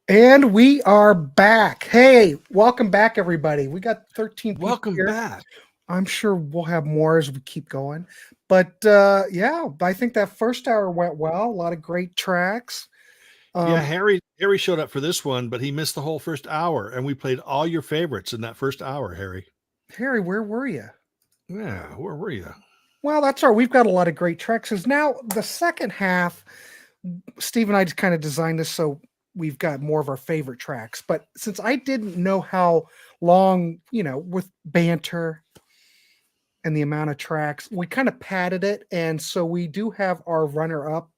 And we are back. Hey, welcome back, everybody. We got 13 people Welcome here. back. I'm sure we'll have more as we keep going. But yeah, I think that first hour went well. A lot of great tracks. Yeah, Harry showed up for this one, but he missed the whole first hour, and we played all your favorites in that first hour, Harry. Harry, where were you? Yeah, where were you? Well, that's all right. We've got a lot of great tracks. Because now the second half, Steve and I just kind of designed this so we've got more of our favorite tracks. But since I didn't know how long, with banter and the amount of tracks, we kind of padded it. And so we do have our runner-up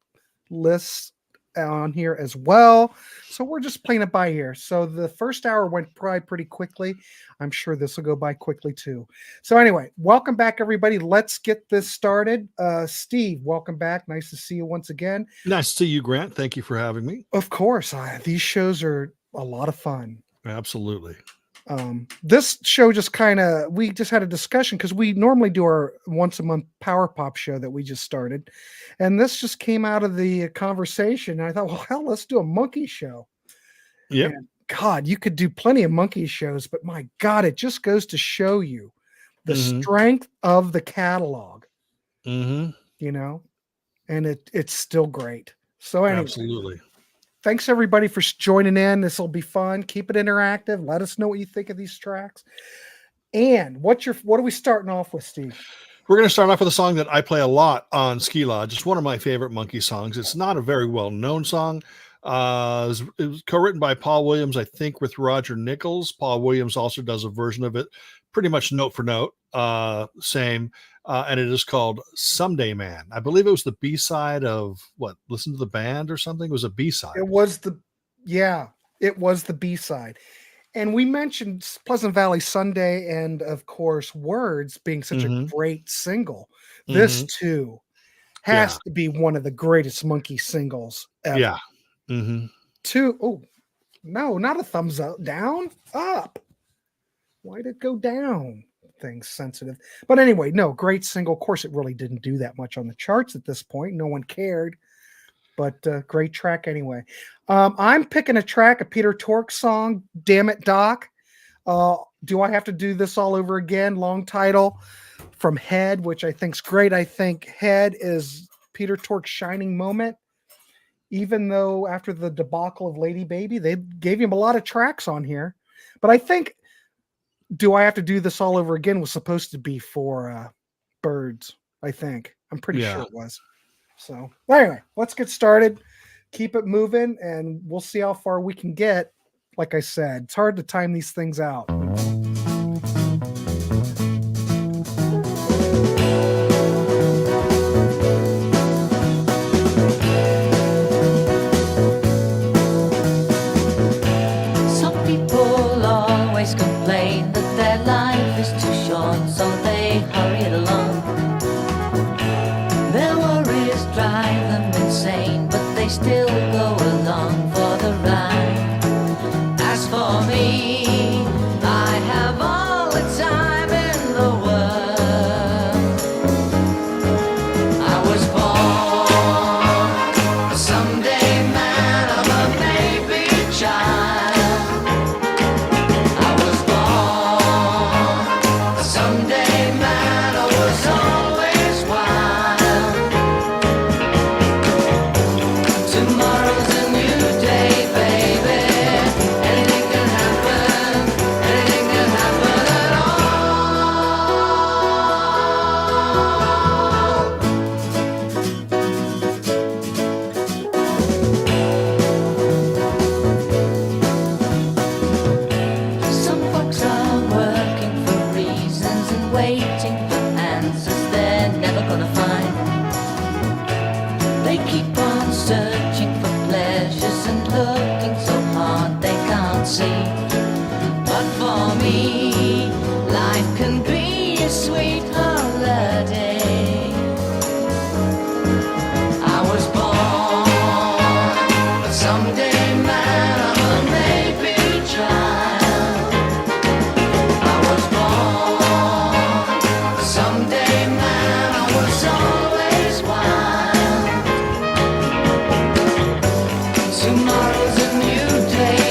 lists on here as well. So we're just playing it by here. So the first hour went probably pretty quickly. I'm sure this will go by quickly too. So anyway, welcome back, everybody. Let's get this started. Steve, welcome back. Nice to see you once again. Nice to see you, Grant. Thank you for having me. Of course. These shows are a lot of fun. Absolutely. This show we just had a discussion because we normally do our once a month power pop show that we just started. And this just came out of the conversation. And I thought, well, hell, let's do a monkey show. Yep. And God, you could do plenty of monkey shows, but my God, it just goes to show you the strength of the catalog, and it's still great. So anyway, absolutely. Thanks everybody for joining in. This will be fun. Keep it interactive. Let us know what you think of these tracks. And what are we starting off with, Steve? We're going to start off with a song that I play a lot on Ski Lodge. It's one of my favorite Monkee songs. It's not a very well-known song. It was co-written by Paul Williams, I think, with Roger Nichols. Paul Williams also does a version of it, pretty much note for note, same. And it is called Someday Man. I believe it was the B-side of Listen to the Band or something. It was a B-side. It was the B-side. And we mentioned Pleasant Valley Sunday and, of course, Words being such a great single. This, too, has to be one of the greatest Monkee singles ever. Yeah. Oh, no, not a thumbs up. Down? Up. Why did it go down? Things sensitive. But anyway, no, great single. Of course, it really didn't do that much on the charts at this point. No one cared. But great track anyway. I'm picking a track, a Peter Tork song, Damn It, Doc. Do I have to do this all over again? Long title from Head, which I think's great. I think Head is Peter Tork's shining moment. Even though after the debacle of Lady Baby, they gave him a lot of tracks on here. But I think Do I Have to Do This All Over Again was supposed to be for Birds, I think. I'm pretty sure it was. So anyway, let's get started. Keep it moving, and we'll see how far we can get. Like I said, it's hard to time these things out. Some people always complain that their life is too short, so they hurry it along. Their worries drive them insane, but they still go along for the ride. As for me, I have all the time in the world. I was born a someday man of a baby child. I was born a someday man, I was always wild. Tomorrow's a new day, baby. Anything can happen, anything can happen at all. Some folks are working for reasons and waiting for answers they're never gonna find. They keep on searching for pleasures and looking so hard they can't see. But for me, life can be a sweet holiday. I was born a someday man, I'm a maybe child. I was born a someday man, I was always wild. Tomorrow's a new day,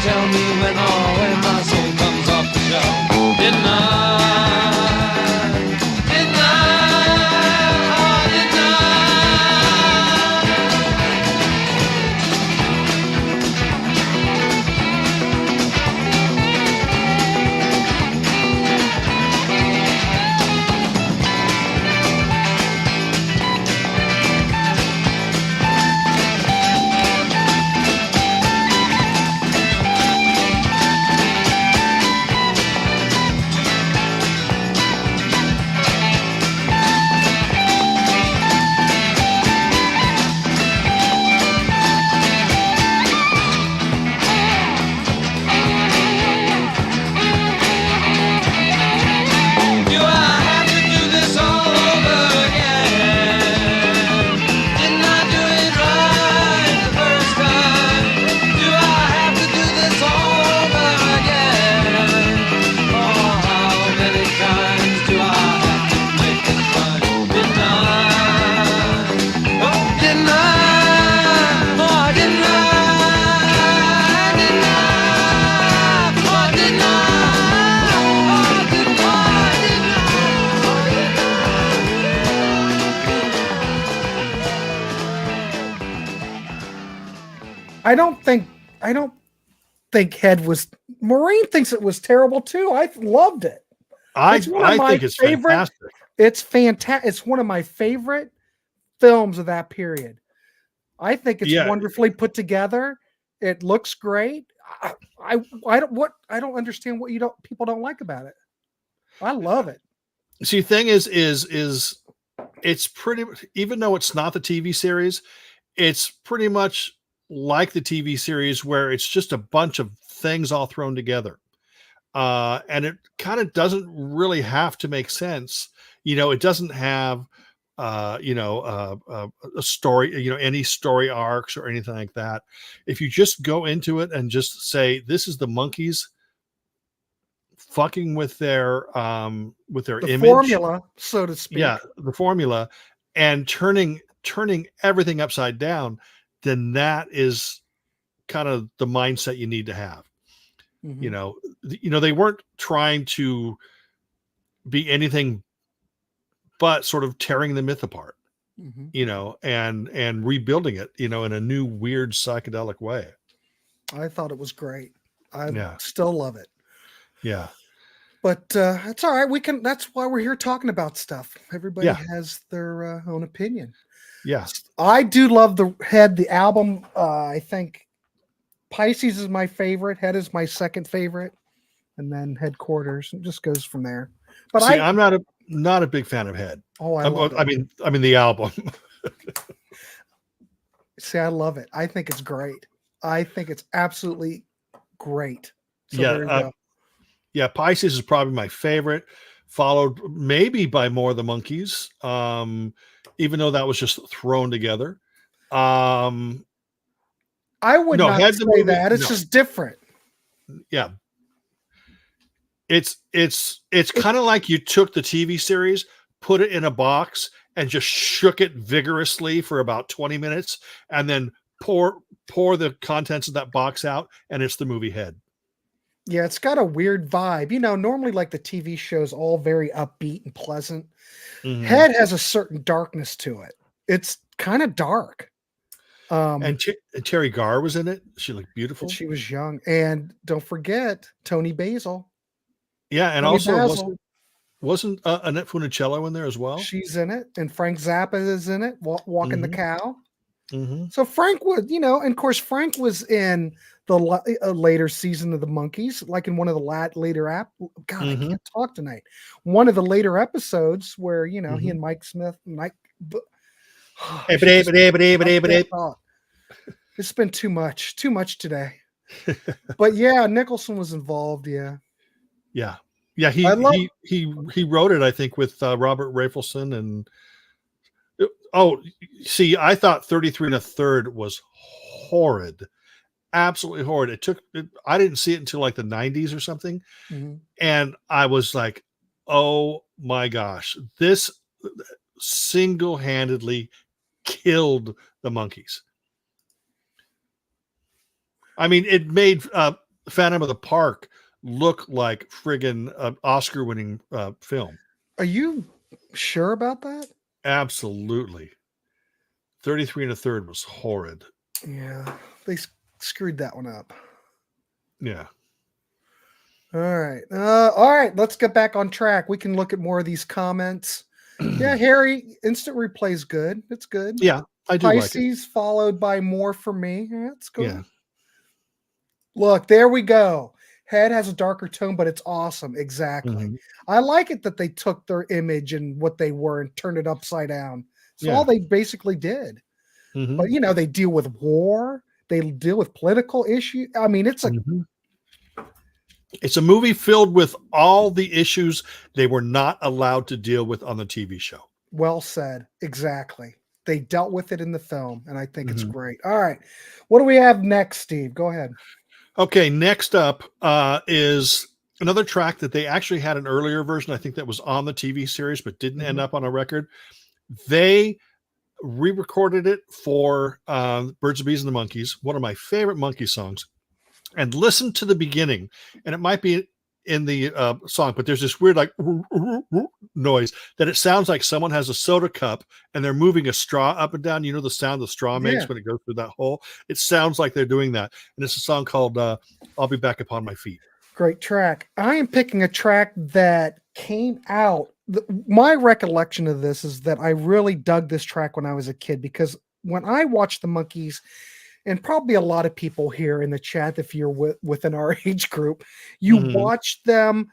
tell me when my soul comes off the shelf. Didn't I? Didn't I? Oh, didn't I? I don't think Head was. Maureen thinks it was terrible too. I loved it. I think it's fantastic. It's fantastic. It's one of my favorite films of that period. I think it's wonderfully put together. It looks great. I don't understand what people don't like about it. I love it. See, the thing is it's pretty, even though it's not the TV series, it's pretty much like the TV series where it's just a bunch of things all thrown together. And it kind of doesn't really have to make sense. You know, it doesn't have, a story, any story arcs or anything like that. If you just go into it and just say, this is the Monkees fucking with their image formula, so to speak. Yeah, the formula, and turning everything upside down, then that is kind of the mindset you need to have. Mm-hmm. They weren't trying to be anything but sort of tearing the myth apart, mm-hmm. And rebuilding it, in a new weird psychedelic way. I thought it was great. I still love it. Yeah. But it's all right. That's why we're here talking about stuff. Everybody has their own opinion. Yes. I do love the album. I think Pisces is my favorite. Head is my second favorite. And then Headquarters. It just goes from there. But see, I'm not a big fan of Head. Oh, I love it. I mean the album. See, I love it. I think it's great. I think it's absolutely great. So Pisces is probably my favorite, followed maybe by more of the Monkees, even though that was just thrown together. I would not say that. It's just different. Yeah. It's kind of like you took the TV series, put it in a box, and just shook it vigorously for about 20 minutes, and then pour the contents of that box out, and it's the movie Head. Yeah, it's got a weird vibe. Normally like the TV shows all very upbeat and pleasant. Mm-hmm. Head has a certain darkness to it. It's kind of dark. And Terry Garr was in it. She looked beautiful. She was young. And don't forget Tony Basil. Yeah, and Tony also wasn't Annette Funicello in there as well? She's in it. And Frank Zappa is in it, walking mm-hmm. the cow. Mm-hmm. So Frank would, and of course Frank was in the later season of the Monkees, like in one of the later God, mm-hmm. I can't talk tonight. One of the later episodes where mm-hmm. he and Mike Smith, it's been too much today. But yeah, Nicholson was involved. Yeah. He wrote it, I think, with Robert Rafelson and. Oh, see, I thought 33 1/3 was horrid, absolutely horrid. I didn't see it until like the 90s or something. Mm-hmm. And I was like, oh my gosh, this single-handedly killed the Monkees. I mean, it made Phantom of the Park look like friggin' Oscar-winning film. Are you sure about that? Absolutely. 33 1/3 was horrid. Yeah, they screwed that one up. Yeah. All right. Let's get back on track. We can look at more of these comments. Yeah, Harry, instant replay's good. It's good. Yeah, I do like it. Pisces followed by more for me. Yeah, that's good. Yeah. Look, there we go. Head has a darker tone, but it's awesome. Exactly. Mhm. I like it that they took their image and what they were and turned it upside down. So Yeah. all they basically did. Mhm. But they deal with war. They deal with political issues. I mean, it's a Mhm. It's a movie filled with all the issues they were not allowed to deal with on the TV show. well said. Exactly. They dealt with it in the film, and I think it's Mhm. great. All right. What do we have next, Steve? Go ahead. Okay, next up is another track that they actually had an earlier version. I think that was on the TV series, but didn't end Mhm. up on a record. They re-recorded it for Birds, the Bees, and the Monkees, one of my favorite Monkey songs. And listen to the beginning, and it might be in the song, but there's this weird like noise that it sounds like someone has a soda cup and they're moving a straw up and down. You know the sound the straw makes Yeah. when it goes through that hole? It sounds like they're doing that. And it's a song called I'll Be Back Upon My Feet. Great track. I am picking a track that came out. My recollection of this is that I really dug this track when I was a kid, because when I watched the Monkees, and probably a lot of people here in the chat, if you're within our age group, you Mhm. watched them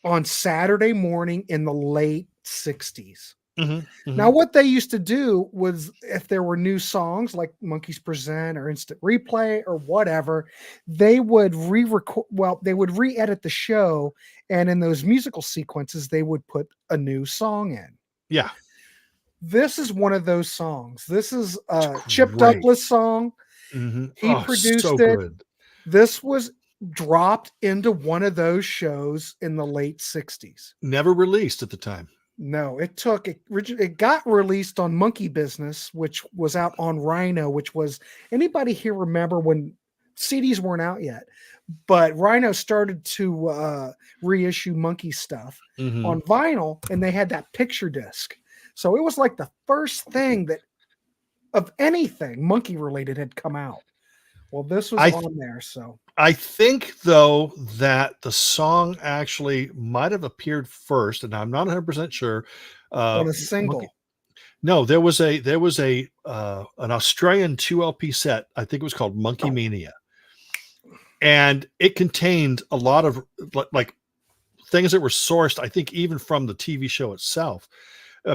on Saturday morning in the late 60s. Mhm, Now, mhm. what they used to do was, if there were new songs like Monkees Present or Instant Replay or whatever, they would re-record. Well, they would re-edit the show, and in those musical sequences, they would put a new song in. Yeah, This is one of those songs. This is a it's Chip great. Douglas song. Mhm. He Oh, produced so it. good. This was dropped into one of those shows in the late 60s. Never released at the time. No, it got released on Monkey Business, which was out on Rhino, which was, anybody here remember when CDs weren't out yet, but Rhino started to reissue Monkey stuff Mhm. on vinyl, and they had that picture disc. So it was like the first thing that of anything Monkey related had come out. Well, this was on there, so I think, though, that the song actually might have appeared first, and I'm not 100% sure. on a single. Monkey, no, there was a an Australian 2 LP set. I think it was called Monkey Mania, and it contained a lot of like things that were sourced, I think, even from the TV show itself,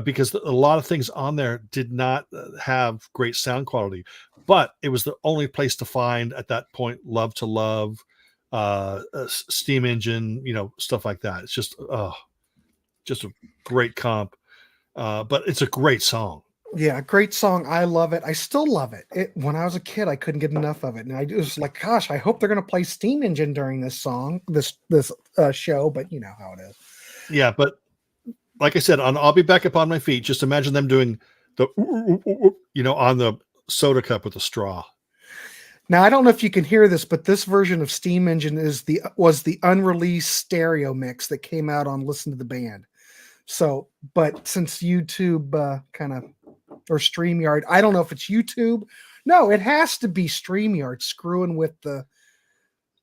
because a lot of things on there did not have great sound quality, but it was the only place to find at that point Love to Love, Steam Engine, stuff like that. It's just a great comp, but it's a great song. Yeah, great song. I love it. I still love it. When I was a kid, I couldn't get enough of it, and I was like, "Gosh, I hope they're going to play Steam Engine during this show." But you know how it is. Yeah, but like I said, on I'll Be Back Upon My Feet, just imagine them doing the on the soda cup with a straw. Now, I don't know if you can hear this, but this version of Steam Engine was the unreleased stereo mix that came out on Listen to the Band. So, but since YouTube or StreamYard, I don't know if it's YouTube. No, it has to be StreamYard screwing with the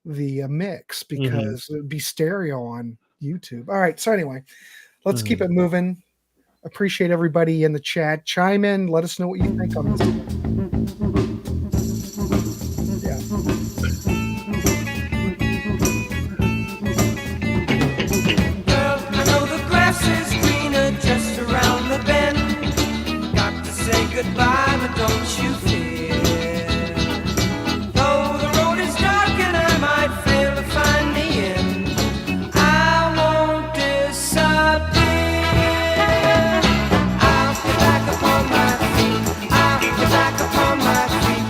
mix, because it would be stereo on YouTube. All right. So anyway, let's keep it moving. Appreciate everybody in the chat. Chime in. Let us know what you think on this. Yeah. Girl, I know the grass is greener just around the bend. Got to say goodbye, but don't you fear. Though the road is dark and I might fail to find the end, I won't disappear. I'll be back upon my feet. I'll be back upon my feet.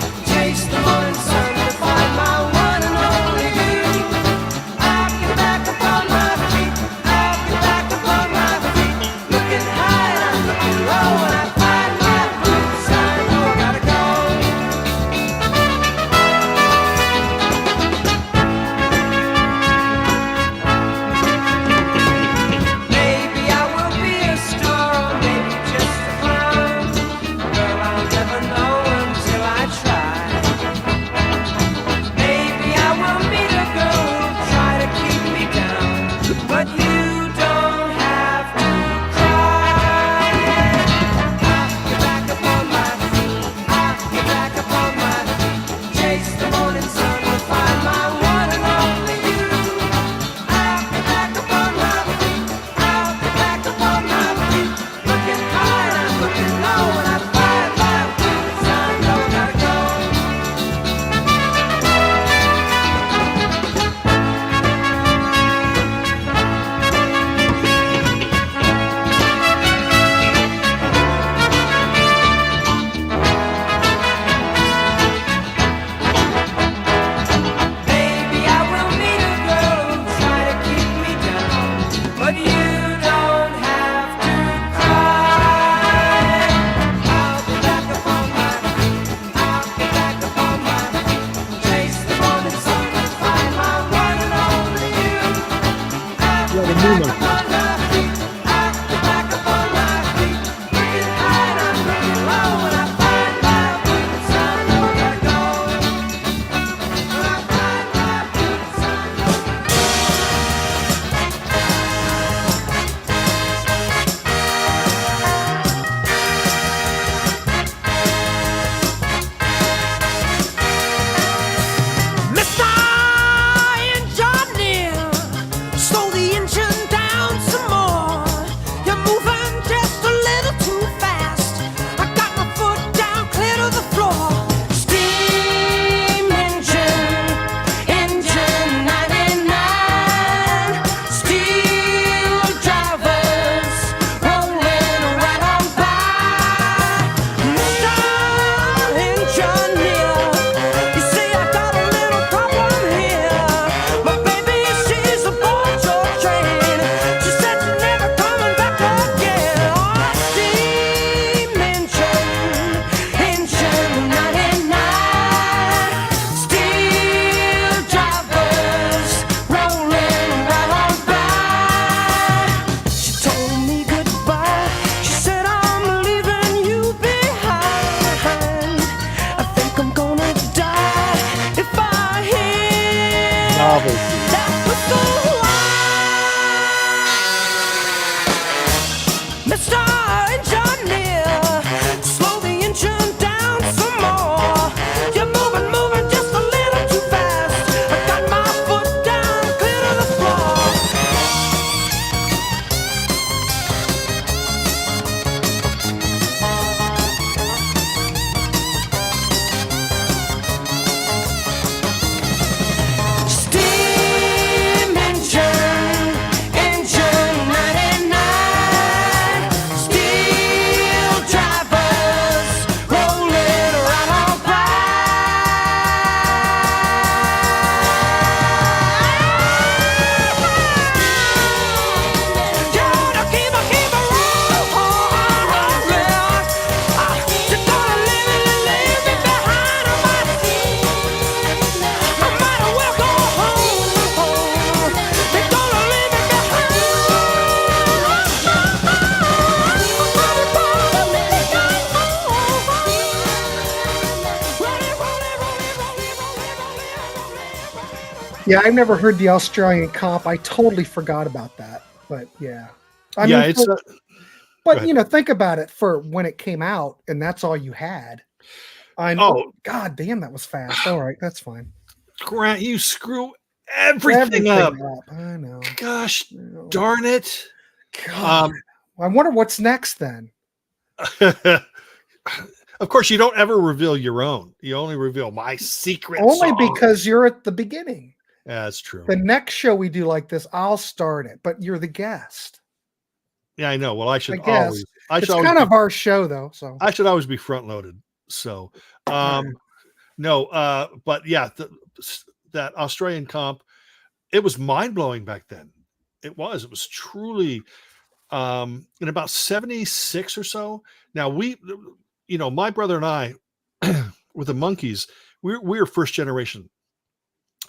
novelty. That was so wild. Mr. Engineer, slow the engine down some more. You're moving just a little too fast. I got my foot down, clear to the floor. Steam engine 99. Steel drivers rolling right on by. Gotta keep a rolling. You're gonna leave me behind on my seat. I might as well go home. They're gonna leave me behind. Yeah, I've never heard the Australian comp. I totally forgot about that. But yeah. I Yeah, mean, it's for- go but ahead. you know, think about it for when it came out and that's all you had. I know. Oh, God damn, that was fast. All right, that's fine. Grant, you screw everything up. I know. Gosh I know. darn it. God. I wonder what's next then. Of course, you don't ever reveal your own. You only reveal my secret Only song. because you're at the beginning. Yeah, that's true. The next show we do like this, I'll start it, but you're the guest. Yeah, I know. Well, I should I guess. always. I It's should always. kind Be, of our show though, so I should always be front loaded. So, no. But yeah, that Australian comp, it was mind blowing back then. It was. It was truly. In about 76 or so. Now my brother and I, with the Monkees, we were first generation,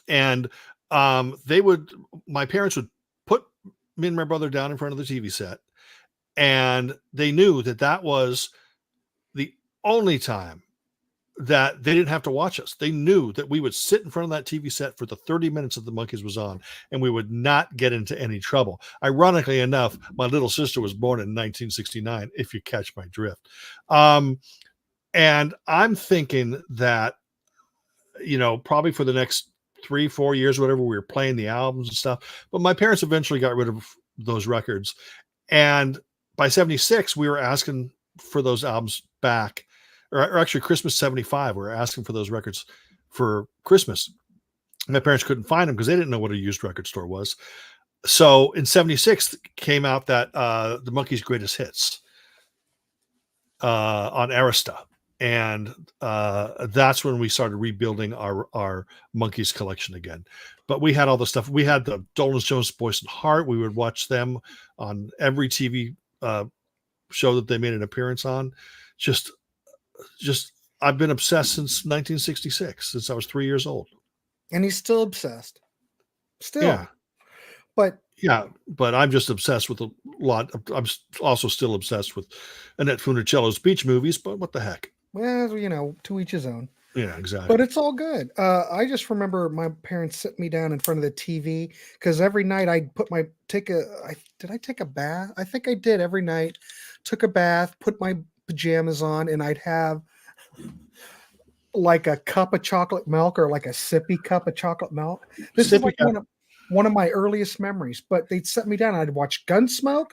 and my parents would put me and my brother down in front of the TV set, and they knew that was the only time that they didn't have to watch us. They knew that we would sit in front of that TV set for the 30 minutes that the Monkees was on, and we would not get into any trouble. Ironically enough, my little sister was born in 1969, if you catch my drift. And I'm thinking that, probably for the next 3-4 years, whatever, we were playing the albums and stuff, but my parents eventually got rid of those records. And by 76, we were asking for those albums back. Or actually Christmas 75, we were asking for those records for Christmas. My parents couldn't find them because they didn't know what a used record store was. So in 76 came out that the Monkees' Greatest Hits on Arista. And that's when we started rebuilding our Monkees collection again. But we had all the stuff. We had the Dolan Jones, Boyce and Hart. We would watch them on every TV show that they made an appearance on. Just I've been obsessed since 1966, since I was 3 years old. and he's still obsessed. Still. Yeah. But Yeah, but I'm just obsessed with a lot. I'm also still obsessed with Annette Funicello's beach movies, but what the heck? well, to each his own. Yeah, exactly. But it's all good. I just remember my parents sitting me down in front of the TV because every night I'd did I take a bath? I think I did every night. Took a bath, put my pajamas on, and I'd have like a cup of chocolate milk or like a sippy cup of chocolate milk. This is Sippy like cup. one of my earliest memories. But they'd set me down and I'd watch Gunsmoke,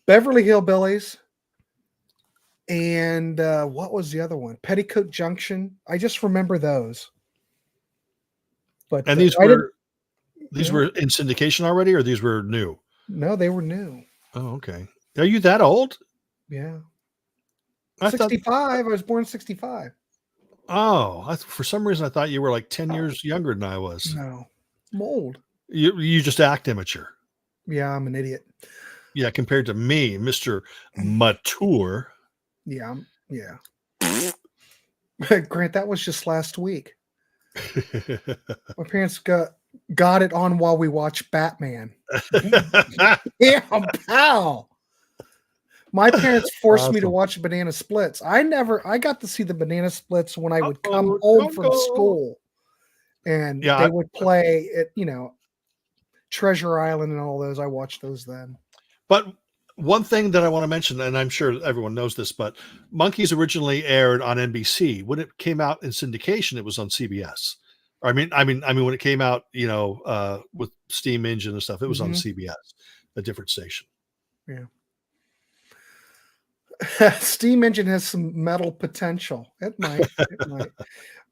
Beverly Hillbillies, and what was the other one? Petticoat Junction. I just remember those. But And these I didn't- were in syndication already, or these were new? No, they were new. Oh, okay. Are you that old? Yeah. I thought. 65. I was born in 65. Oh, for some reason I thought you were like 10 years younger than I was. No. I'm old. You just act immature. Yeah, I'm an idiot. Yeah, compared to me, Mr. Mature. Yeah. Yeah. Grant, that was just last week. My parents got it on while we watched Batman. Yeah, pal. My parents forced me to Awesome. watch Banana Splits. I got to see the Banana Splits when I would come Uh-oh, home don't from go. school. and Yeah, they would play at, Treasure Island and all those. I watched those then. But one thing that I want to mention, and I'm sure everyone knows this, but Monkees originally aired on NBC. When it came out in syndication, it was on CBS. I mean, when it came out, with Steam Engine and stuff, it was on CBS, a different station. Yeah. Steam Engine has some metal potential. It might. It might.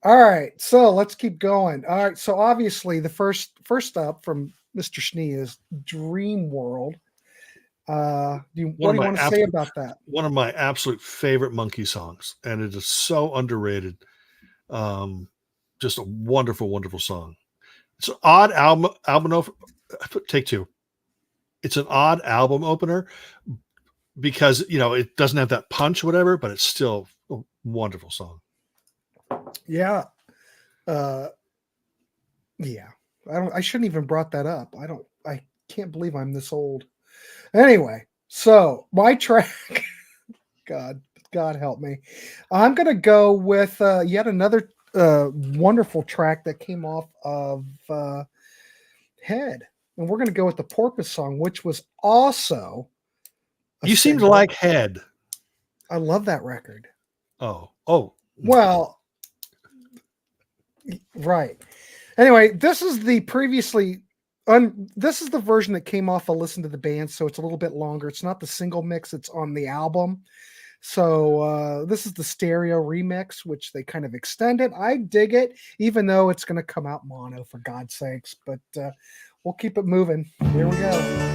All right. So let's keep going. All right. So obviously the first up from Mr. Schnee is Dream World. What do you want to say about that? One of my absolute favorite Monkey songs, and it is so underrated. Just a wonderful, wonderful song. It's an odd album take two. It's an odd album opener because it doesn't have that punch, whatever, but it's still a wonderful song. Yeah. Yeah. I shouldn't even brought that up. I can't believe I'm this old. Anyway, so my track, God help me. I'm going to go with yet another wonderful track that came off of Head. And we're going to go with the Porpoise song, which was also. You seem to like Head. I love that record. Oh. Well, right. Anyway, this is the this is the version that came off a Listen to the Band, so it's a little bit longer. It's not the single mix, it's on the album. So this is the stereo remix, which they kind of extended. I dig it, even though it's going to come out mono, for God's sakes. But we'll keep it moving. Here we go.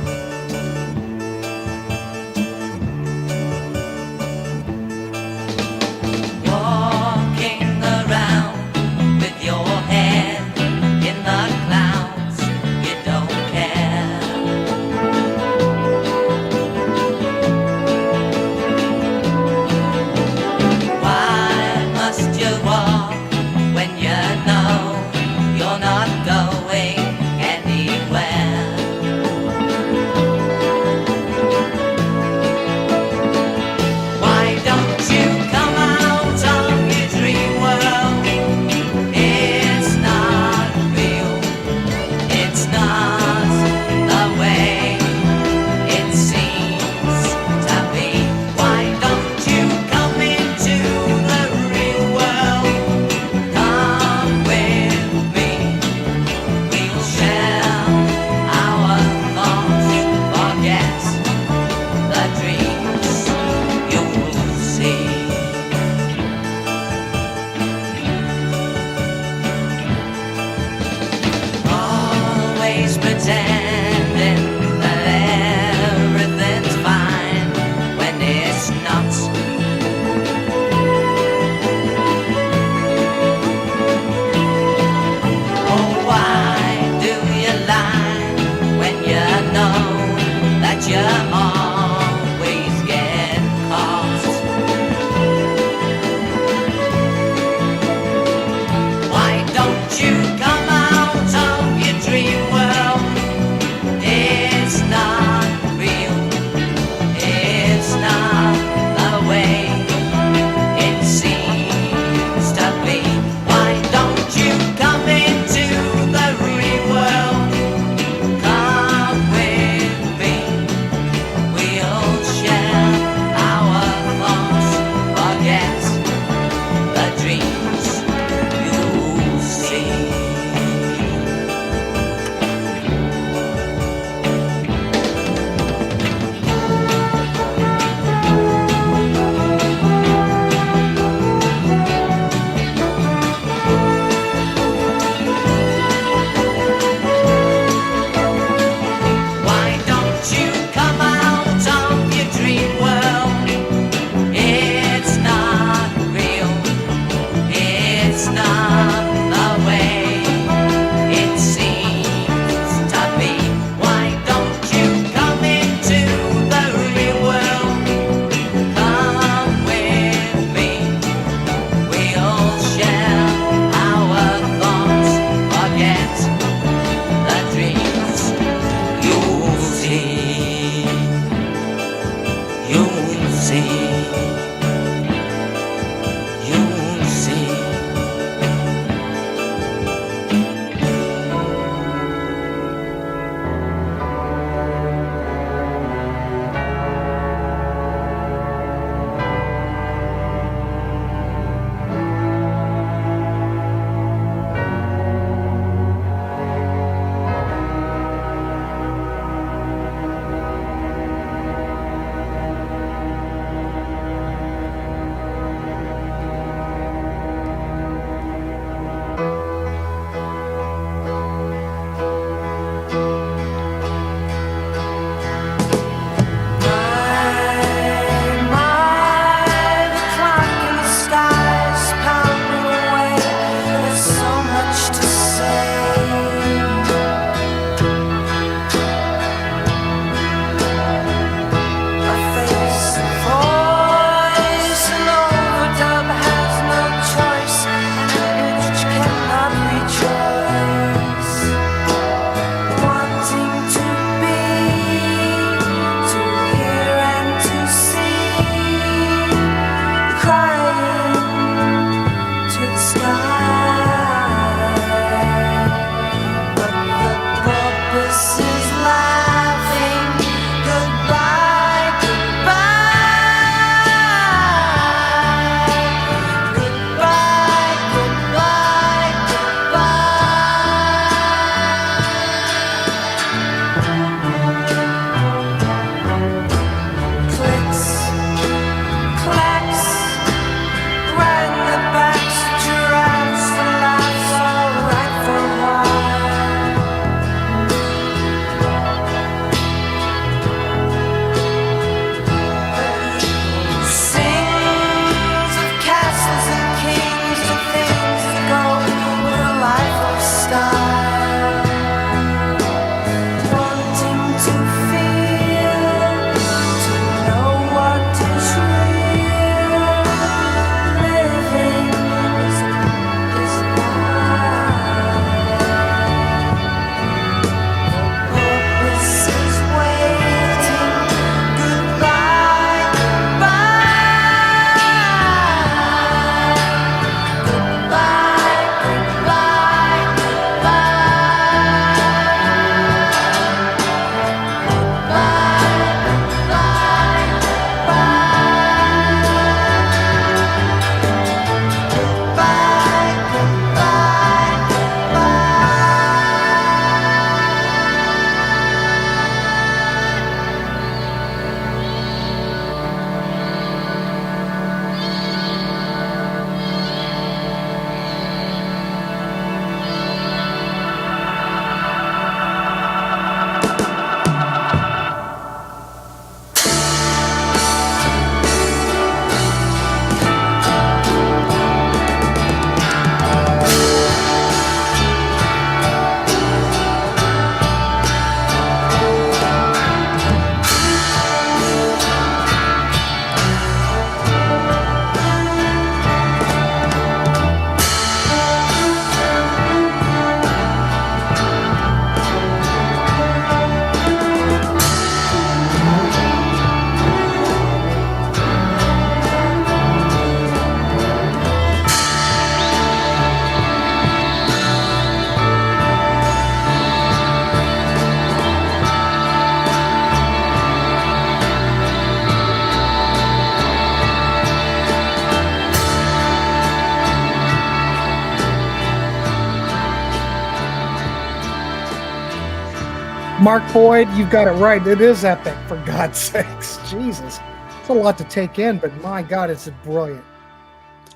Mark Boyd, you've got it right. It is epic, for God's sakes. Jesus. It's a lot to take in, but my God, it's brilliant.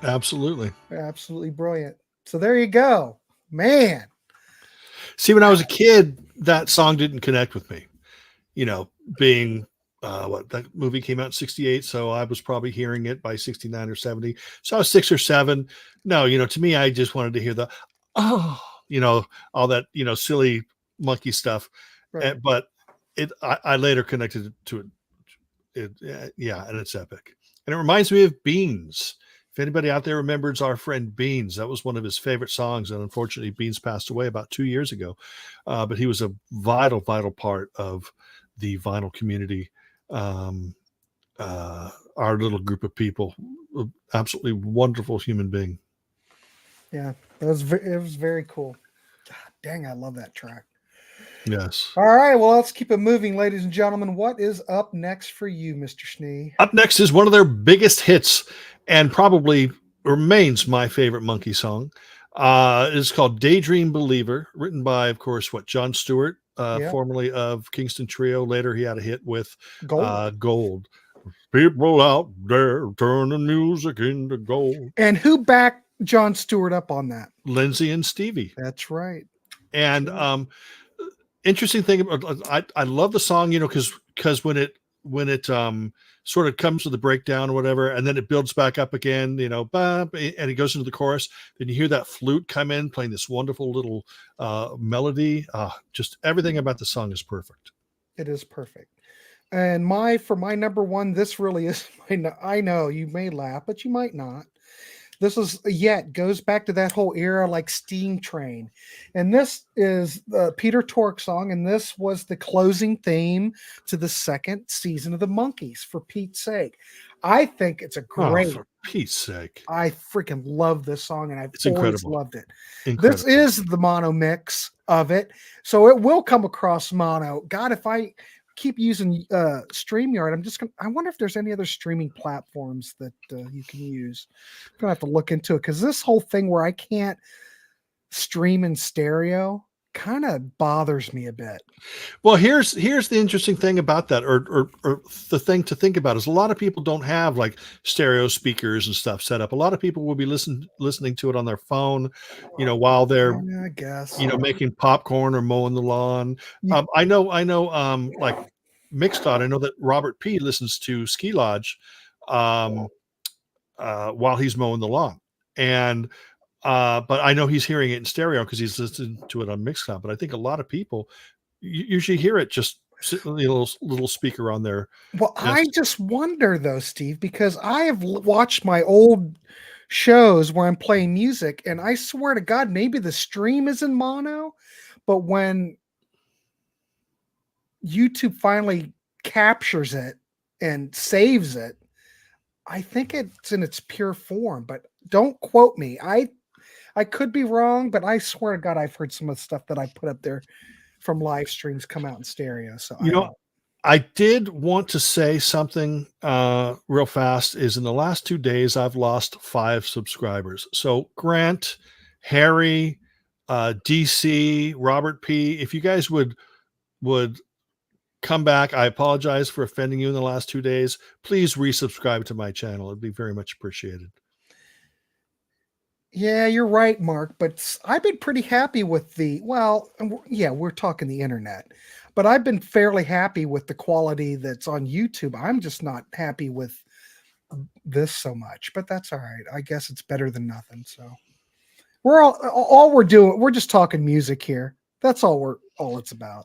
Absolutely. Absolutely brilliant. So there you go. Man. See, when I was a kid, that song didn't connect with me. You know, being that movie came out in 68, so I was probably hearing it by 69 or 70. So I was 6 or 7. No, to me, I just wanted to hear the all that silly monkey stuff. Right. But I later connected to it. And it's epic. And it reminds me of Beans. If anybody out there remembers our friend Beans, that was one of his favorite songs. And unfortunately, Beans passed away about 2 years ago. But he was a vital part of the vinyl community. Our little group of people, absolutely wonderful human being. Yeah, it was very cool. God dang, I love that track. Yes. All right, well, let's keep it moving, ladies and gentlemen. What is up next for you, Mr. Schnee? Up next is one of their biggest hits and probably remains my favorite Monkee song. It's called Daydream Believer, written by, of course, John Stewart, formerly of Kingston Trio. Later, he had a hit with Gold. People out there turning music into gold. And who backed John Stewart up on that? Lindsay and Stevie. That's right. And interesting thing about I love the song, because when it sort of comes to the breakdown or whatever, and then it builds back up again, and it goes into the chorus, then you hear that flute come in playing this wonderful little melody. Just everything about the song is perfect. It is perfect. And for my number one, this really is I know you may laugh, but you might not. This goes back to that whole era, like Steam Train. And this is the Peter Tork song. And this was the closing theme to the second season of the Monkees, for Pete's sake. I think it's a great. For Pete's sake. I freaking love this song, and I've always loved it. Incredible. This is the mono mix of it. So it will come across mono. God, if I keep using StreamYard, I wonder if there's any other streaming platforms that you can use. I'm gonna have to look into it, because this whole thing where I can't stream in stereo kind of bothers me a bit. Well, here's the interesting thing about that, or the thing to think about, is a lot of people don't have like stereo speakers and stuff set up. A lot of people will be listening to it on their phone, while they're I guess making popcorn or mowing the lawn. Yeah. I know like Mixdot, I know that Robert P listens to Ski Lodge while he's mowing the lawn, and but I know he's hearing it in stereo because he's listening to it on Mixcloud. But I think a lot of people usually hear it just sitting with a little speaker on there. Well, I just wonder though, Steve, because I have watched my old shows where I'm playing music, and I swear to God, maybe the stream is in mono, but when YouTube finally captures it and saves it, I think it's in its pure form. But don't quote me. I could be wrong, but I swear to God, I've heard some of the stuff that I put up there from live streams come out in stereo. So I did want to say something real fast. Is in the last 2 days, I've lost 5 subscribers. So Grant, Harry, DC, Robert P, if you guys would come back, I apologize for offending you in the last 2 days. Please resubscribe to my channel. It'd be very much appreciated. Yeah, you're right, Mark, but I've been pretty happy with we're talking the internet, but I've been fairly happy with the quality that's on YouTube. I'm just not happy with this so much, but that's all right. I guess it's better than nothing. So we're just talking music here. That's all it's about.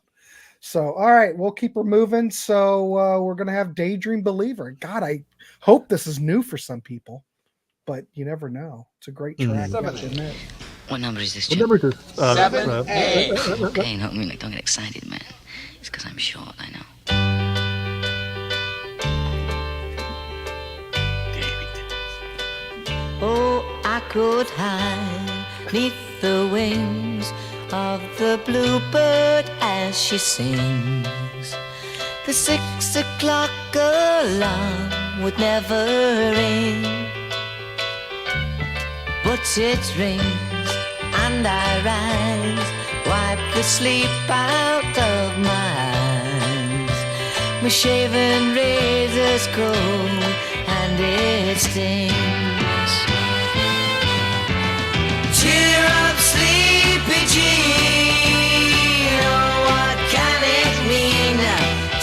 So, all right, we'll keep her moving. So we're going to have Daydream Believer. God, I hope this is new for some people. But you never know. It's a great track. What number is this? What number is this? 7A. Okay, no, don't get excited, man. It's because I'm short, I know. Oh, I could hide neath the wings of the bluebird as she sings. The 6 o'clock alarm would never ring, but it rings and I rise. Why wipe the sleep out of my eyes. My shaven razor's cold and it stings. Cheer up, sleepy Jean. Oh, what can it mean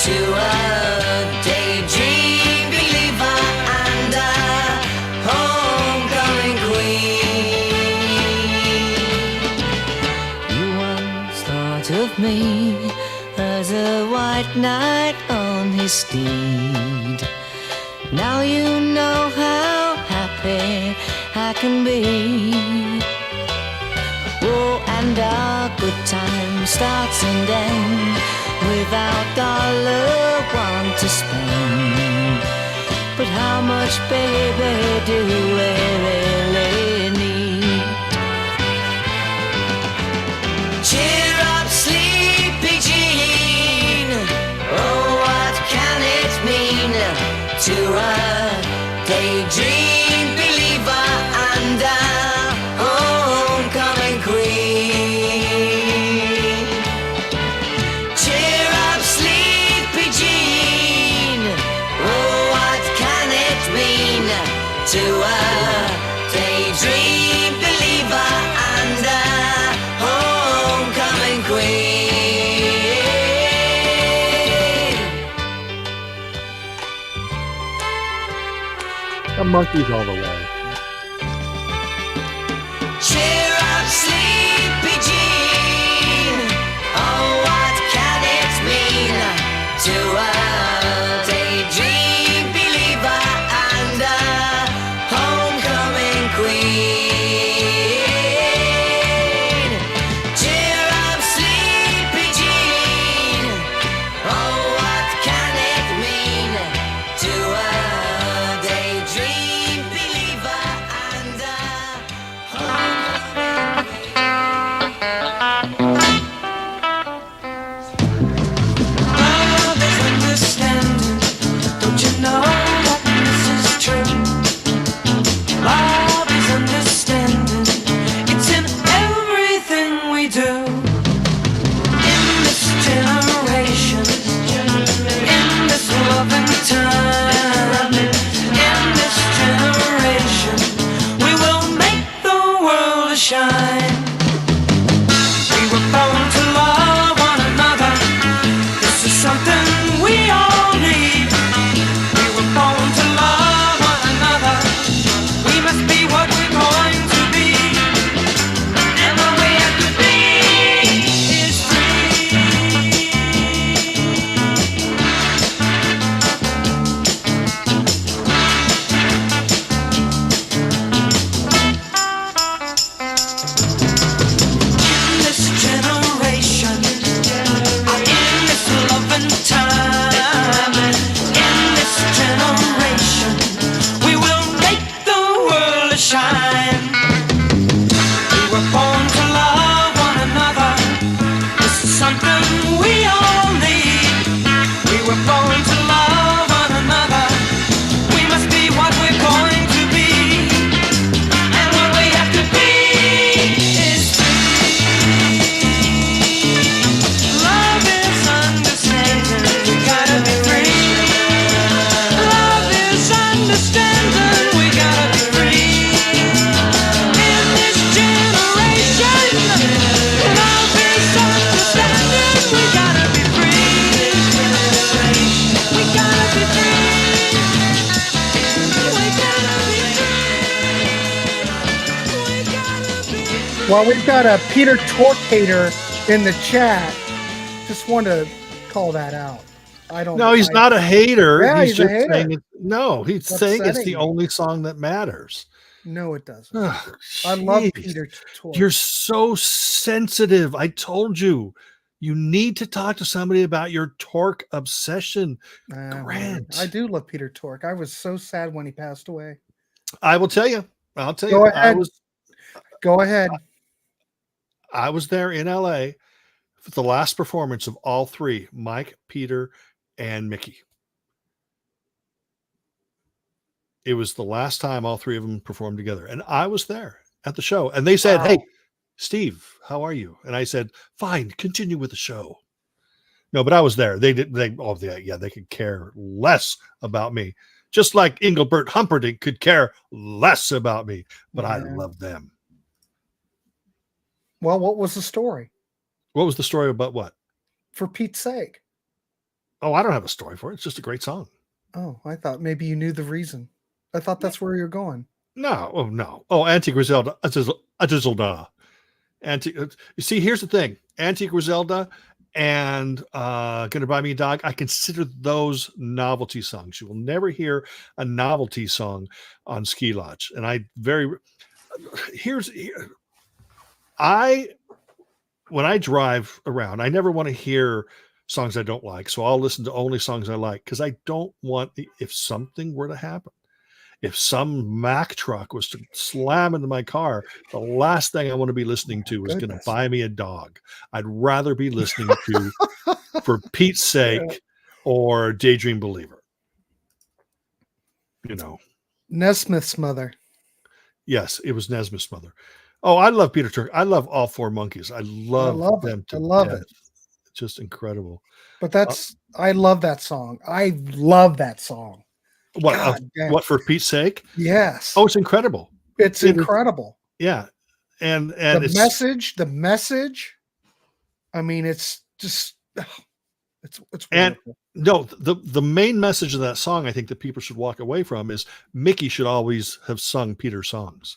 to a daydream believer and a homecoming queen? You once thought of me as a white knight on his steed. Now you know how happy I can be. Oh, and our good time starts and ends without dollar one to spend. But how much, baby, do we really need? Cheer up, sleepy Jean. Oh, what can it mean to a daydream believer and a homecoming queen? Cheer up, sleepy Jean. Oh, what can it mean to a daydream believer and a homecoming queen? The Monkees all the way. Cheer up, sleepy Jean. Oh, what can it mean to a daydream believer and a homecoming queen? Cheer up, sleepy Jean. Oh, what can it mean to a daydream believer and a love is understanding. Don't you know that this is true? Love is understanding. It's in everything we do. In this generation, in this loving time, in this generation, we will make the world shine. We were born to love one another. This is something we all need. We were born to love one another. We must be what we're going to be. And what we have to be is free. In this generation, in this loving time, in this generation, we will make the world shine. We were born to love one another. This is something we all need. We were born to love one another. We must be what we're going to be. And what we have to be is free. Love is understanding. We gotta be free. Love is understanding. We gotta be free. In this generation, love is understanding. We gotta be free. We gotta be free. We gotta be free. We gotta be free. Well, we've got a Peter Torkator in the chat. Just want to call that out. I don't. No, he's I- not a hater. Yeah, he's a just hater. saying no, he's saying it's upsetting the me. only song that matters. No, it doesn't. Ugh, I love jeez. Peter Tork. You're so sensitive. I told you. You need to talk to somebody about your Torque obsession. Grant. I do love Peter Tork. I was so sad when he passed away. I will tell you. I'll tell Go you. ahead. Go ahead. I was there in LA for the last performance of all three, Mike, Peter, and Mickey. It was the last time all three of them performed together. And I was there at the show. And they said, Wow. hey, Steve, how are you? And I said, fine, continue with the show. No, but I was there. They could care less about me. Just like Engelbert Humperdinck could care less about me, but I love them. Well, what was the story? What was the story about what? For Pete's sake. Oh, I don't have a story for it. It's just a great song. Oh, I thought maybe you knew the reason. I thought that's where you're going. No. Oh, no. Oh, Auntie Griselda. Griselda. You see, here's the thing. Auntie Griselda and Gonna Buy Me a Dog, I consider those novelty songs. You will never hear a novelty song on Ski Lodge. And when I drive around, I never want to hear songs I don't like. So I'll listen to only songs I like, because I don't want, if something were to happen, if some Mack truck was to slam into my car, the last thing I want to be listening to is Gonna Buy Me a Dog. I'd rather be listening to For Pete's Sake or Daydream Believer. You know. Nesmith's mother. Yes, it was Nesmith's mother. Oh, I love Peter Turk. I love all four Monkees. I love them. I love death. it. It's just incredible. But I love that song. I love that song. What For Pete's Sake? Yes. Oh, it's incredible. It's incredible. Yeah. And the message. I mean, it's just it's wonderful. No, the main message of that song, I think, that people should walk away from is Mickey should always have sung Peter's songs.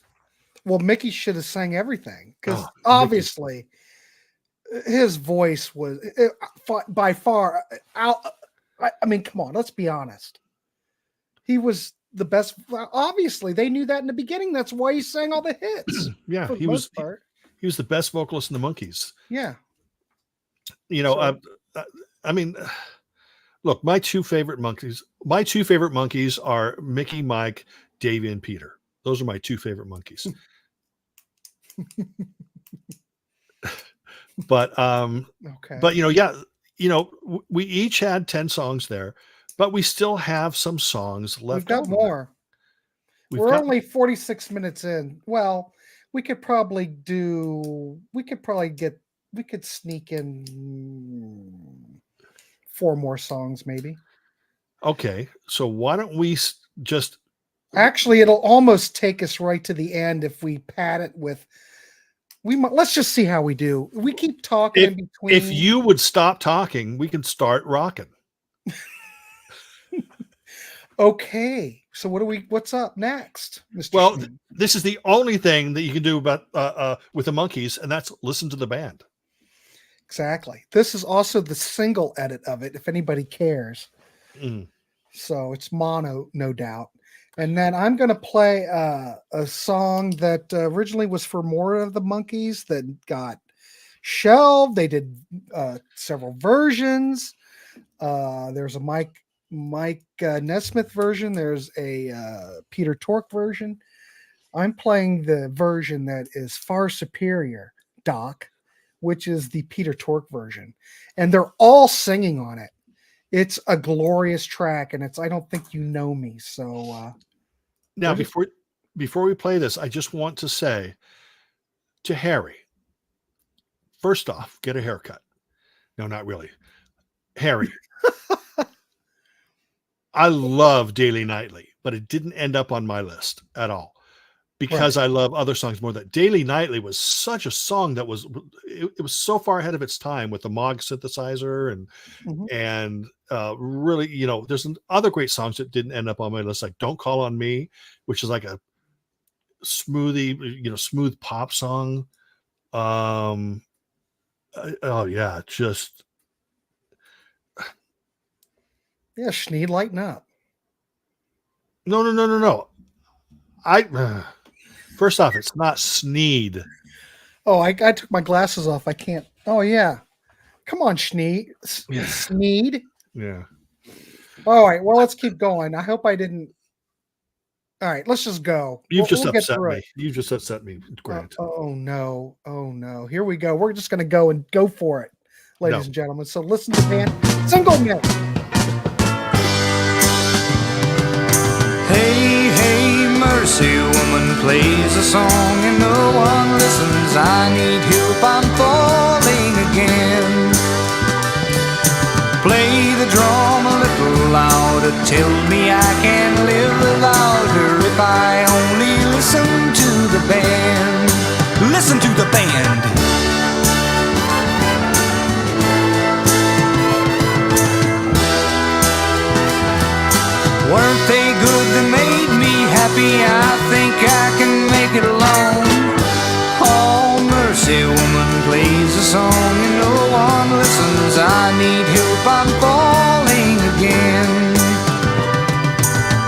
Well, Mickey should have sang everything, because obviously his voice was by far out. I mean, come on, let's be honest. He was the best. Obviously, they knew that in the beginning. That's why he sang all the hits. Yeah, he was the best vocalist in the Monkees. Yeah. You know, I mean, look, my two favorite Monkees are Mickey, Mike, Davy, and Peter. Those are my two favorite Monkees. But we each had 10 songs there, but we still have some songs left. We've got more. We're only 46 minutes in. Well, we could sneak in 4 more songs, maybe. Okay, so why don't we just? Actually, it'll almost take us right to the end if we pad it with. Let's just see how we do. We keep talking in between. If you would stop talking, we can start rocking. Okay, so what's up next, Mr. Well, Schnee? this is the only thing that you can do about with the Monkees, and that's listen to the band. Exactly. This is also the single edit of it, if anybody cares. So it's mono, no doubt. And then I'm going to play a song that originally was for more of the Monkees that got shelved. They did several versions. There's a Mike Nesmith version. There's a Peter Tork version. I'm playing the version that is far superior, Doc, which is the Peter Tork version. And they're all singing on it. It's a glorious track, and I don't think you know me. So now before we play this, I just want to say to Harry, first off, get a haircut. No, not really. Harry, I love Daily Nightly, but it didn't end up on my list at all because I love other songs more. That Daily Nightly was such a song that was so far ahead of its time with the Moog synthesizer and really, there's other great songs that didn't end up on my list, like Don't Call on Me, which is like a smooth pop song. Yeah, Schnee, lighten up. No. First off, it's not Sneed. Oh, I took my glasses off. I can't. Oh, yeah. Come on, Schnee. Sneed. Yeah. All right. Well, let's keep going. I hope I didn't. All right. Let's just go. You've just upset me. You've just upset me, Grant. Oh, no. Oh, no. Here we go. We're just going to go for it, ladies and gentlemen. So listen to the band. Single Mix. Hey, hey, mercy, woman plays a song and no one listens. I need tell me I can't live without her if I only listen to the band. Listen to the band. Weren't they good? They made me happy. I think I can make it alone. Oh, mercy, woman plays a song and no one listens. I need help, I'm falling again.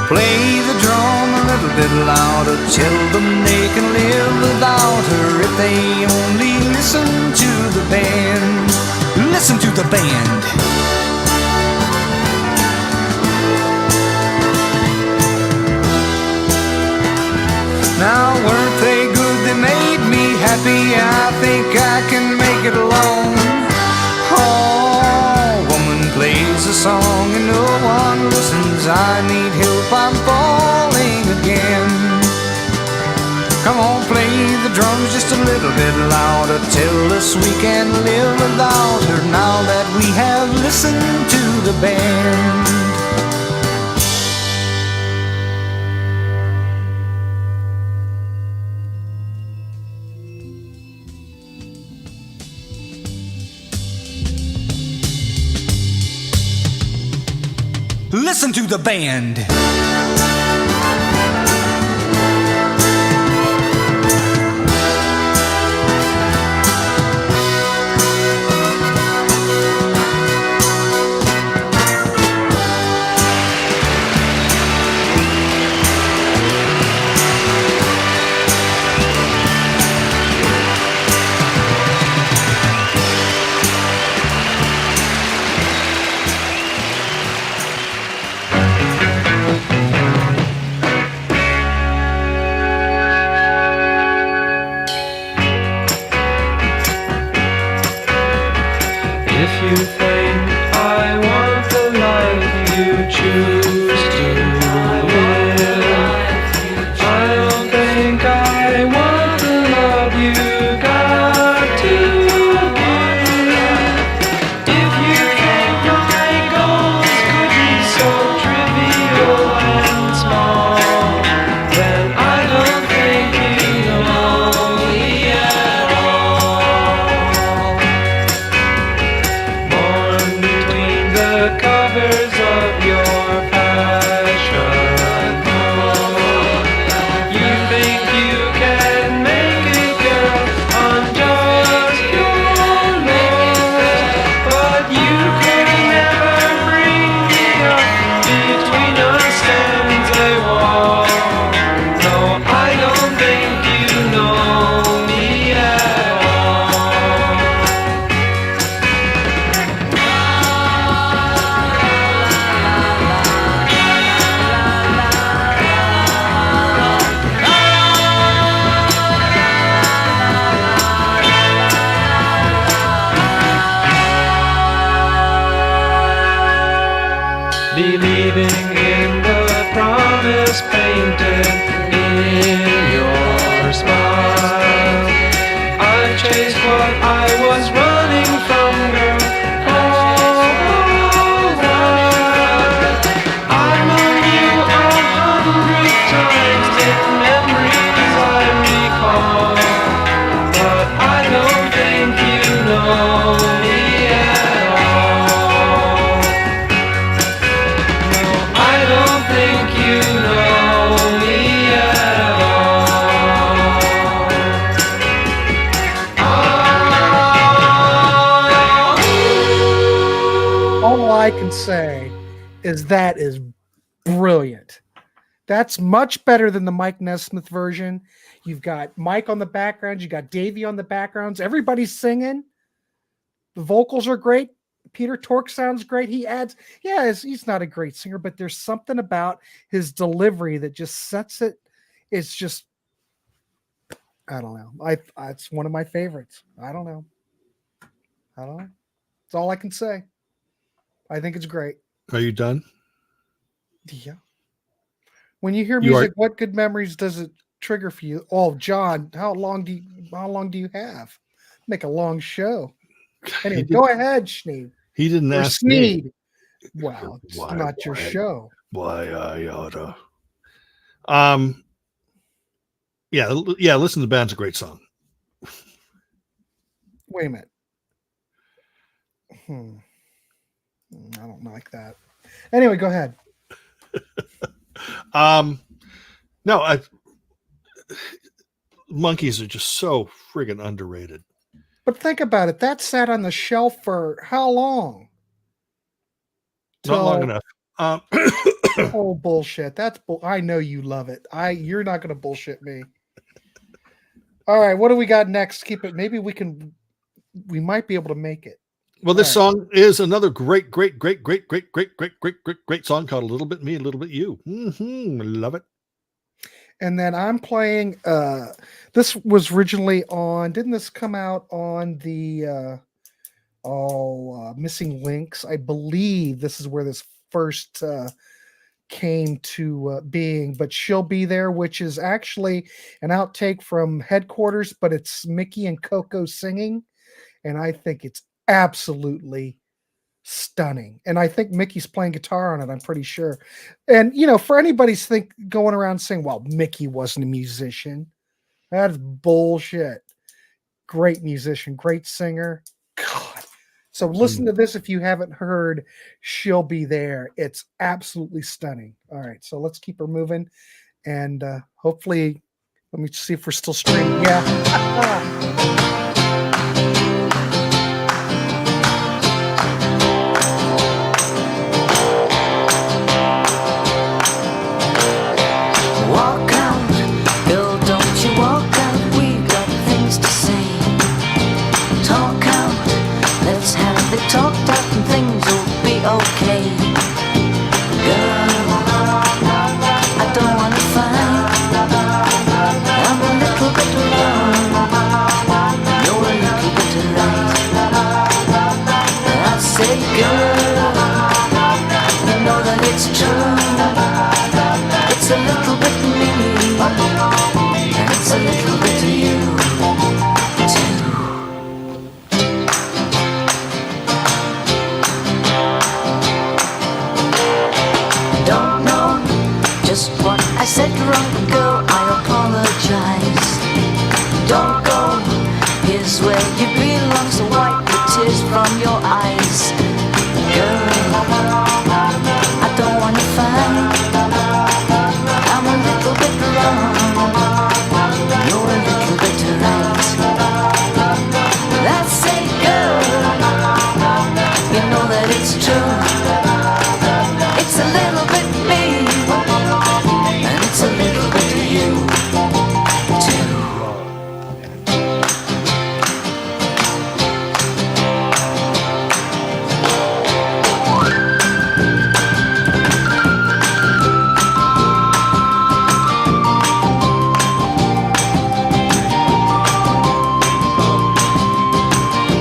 Play the drum a little bit louder. Tell them they can live without her if they only listen to the band. Listen to the band. Now weren't they good? They made me happy. I think I can make it alone. Oh, woman plays a song and no one listens. I need help, I'm falling again. Come on, play the drums just a little bit louder. Tell us we can live without her now that we have listened to the band. Listen to the band. Believing in the promise painted in your smile, I chased what I was running from, girl. Oh, I love you 100 times in memories I recall, but I don't think you know me at all. No, I don't think you know me at all. All I can say is that is brilliant. That's much better than the Mike Nesmith version. You've got Mike on the background, you got Davy on the backgrounds, everybody's singing. The vocals are great. Peter Tork sounds great. He adds, he's not a great singer, but there's something about his delivery that just sets it. It's just, I don't know. It's one of my favorites. I don't know. That's all I can say. I think it's great. Are you done? Yeah. When you hear You music, what good memories does it trigger for you? Oh, John, how long do you have? Make a long show. Anyway, go ahead, Schnee. He didn't Or ask me. Sneed. Well, it's not your show. Why I oughta. Yeah, listen to the band's a great song. Wait a minute. I don't like that. Anyway, go ahead. No, Monkees are just so friggin' underrated. But think about it. That sat on the shelf for how long? Not long Till- enough. Oh, bullshit. That's I know you love it. You're not going to bullshit me. All right, what do we got next? Keep it. Maybe we might be able to make it. Well, this All song is another great song called "A Little Bit Me, A Little Bit You." Love it. And then I'm playing. This was originally on. Didn't this come out on the Missing Links? I believe this is where this first came to being. But She'll Be There, which is actually an outtake from Headquarters, but it's Mickey and Coco singing, and I think it's absolutely stunning. And I think Mickey's playing guitar on it, I'm pretty sure. And for anybody's going around saying, well, Mickey wasn't a musician, that's bullshit. Great musician, great singer. God. So listen to this if you haven't heard She'll Be There. It's absolutely stunning. All right, so let's keep her moving, and hopefully, let me see if we're still streaming. Yeah. Walk out, girl, don't you walk out. We got things to say. Talk out, let's have it talked out and things will be okay. Girl, I don't wanna fight. I'm a little bit wrong. You're a little bit right. I say, girl, you know that it's true. It's a little bit me, and it's a little bit of you, too. Don't know just what I said wrong, girl, I apologize. Don't go, here's where you belong, so wipe the tears from your eyes. Girl, I don't wanna fight. I'm a little bit wrong. You're a little bit right. That's it, girl. You know that it's true. It's a little bit me, and it's a little bit of you, too.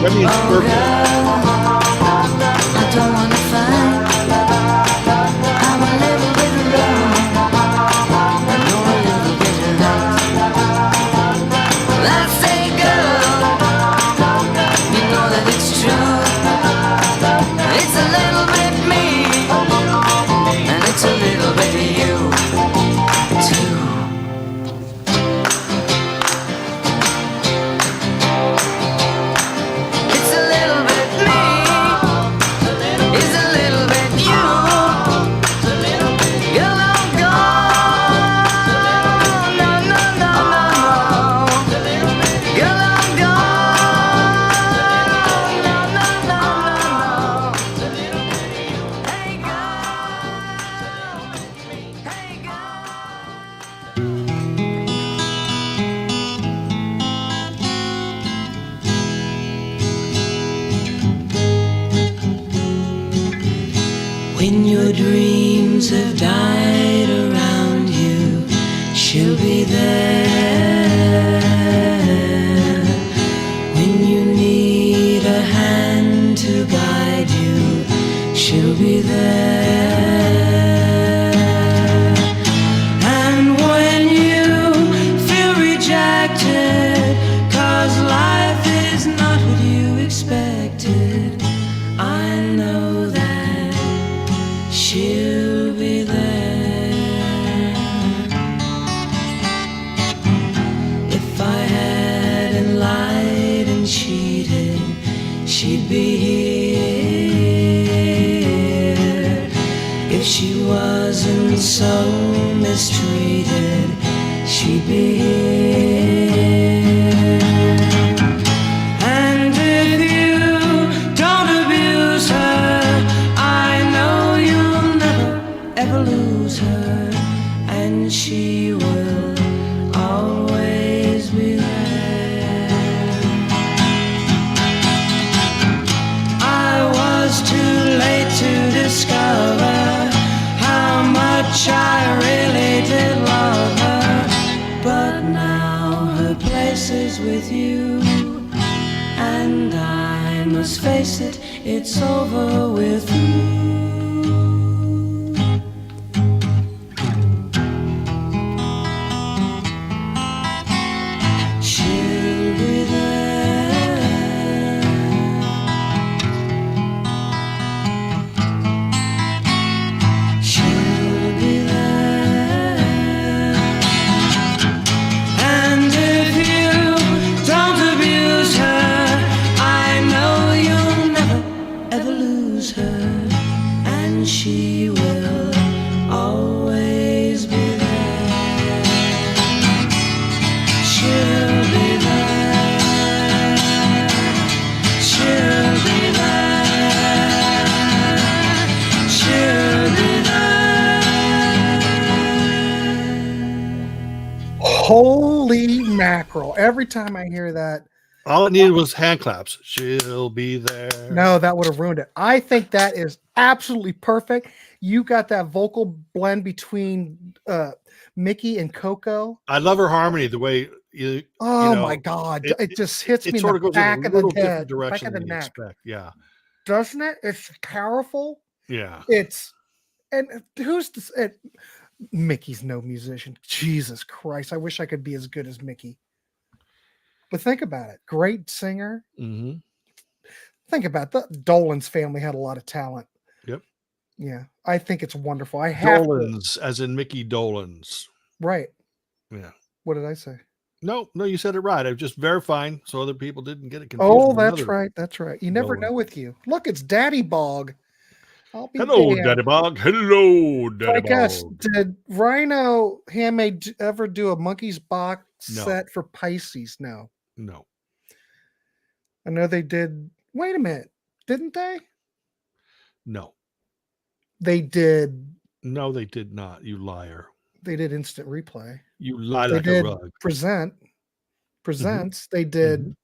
That means purple. I don't wanna fight. I'm a little bit wrong, and you're a little bit right. That's it, girl. You know that it's true. It's a little bit me, and it's a little bit of you, too. It's a little bit me, it's a little bit you. Girl, I'm gone, no, no, no, no. Girl, I'm gone, no, no, no, no. Hey, girl, hey, girl. When your dreams have died around you, she'll be there. When you need a hand to guide you, she'll be there. And when you feel rejected, 'cause life is not what you expected, I know that she'll be there. she'd be here. If she wasn't so mistreated, she'd be here. And if you don't abuse her, I know you'll never ever lose her, and she will always be there. I was too late to discover how much I really did love her, but now her place is with you, and I must face it, it's over with you. She'll be there. She'll be there. And if you don't abuse her, I know you'll never ever lose her, and she will always be there. She'll be there. She'll be there. She'll be there. Holy mackerel. Every time I hear that, All it needed was hand claps. She'll be there. no, that would have ruined it. I think that is absolutely perfect. You got that vocal blend between Mickey and Coco. I love her harmony. The way you. Oh know, my God. it- It just hits It me in sort the of goes back in a of the little head, different back direction of the than you neck. expect. Yeah, Doesn't it? It's powerful. yeah. It's, and who's this? Mickey's no musician. Jesus Christ. I wish I could be as good as Mickey. But think about it. Great singer. hmm Think about it. The Dolan's family had a lot of talent. Yep. Yeah. I think it's wonderful. I have to, Dolan's, as in Mickey Dolan's. right. Yeah. What did I say? No, you said it right. I was just verifying so other people didn't get it confused. Oh, with that's another. right. That's right. You never Dolan. know with you. Look, it's Daddy Bog. I'll be Hello, damned. Daddy Bog. Hello, Daddy I guess, Bog. did Rhino Handmade ever do a Monkees box No. set for Pisces? No. No, I know they did. Wait a minute. Didn't they? no, They did. no, they did not. You liar. They did Instant Replay. You lie They like a did rug. Presents. They did Mhm.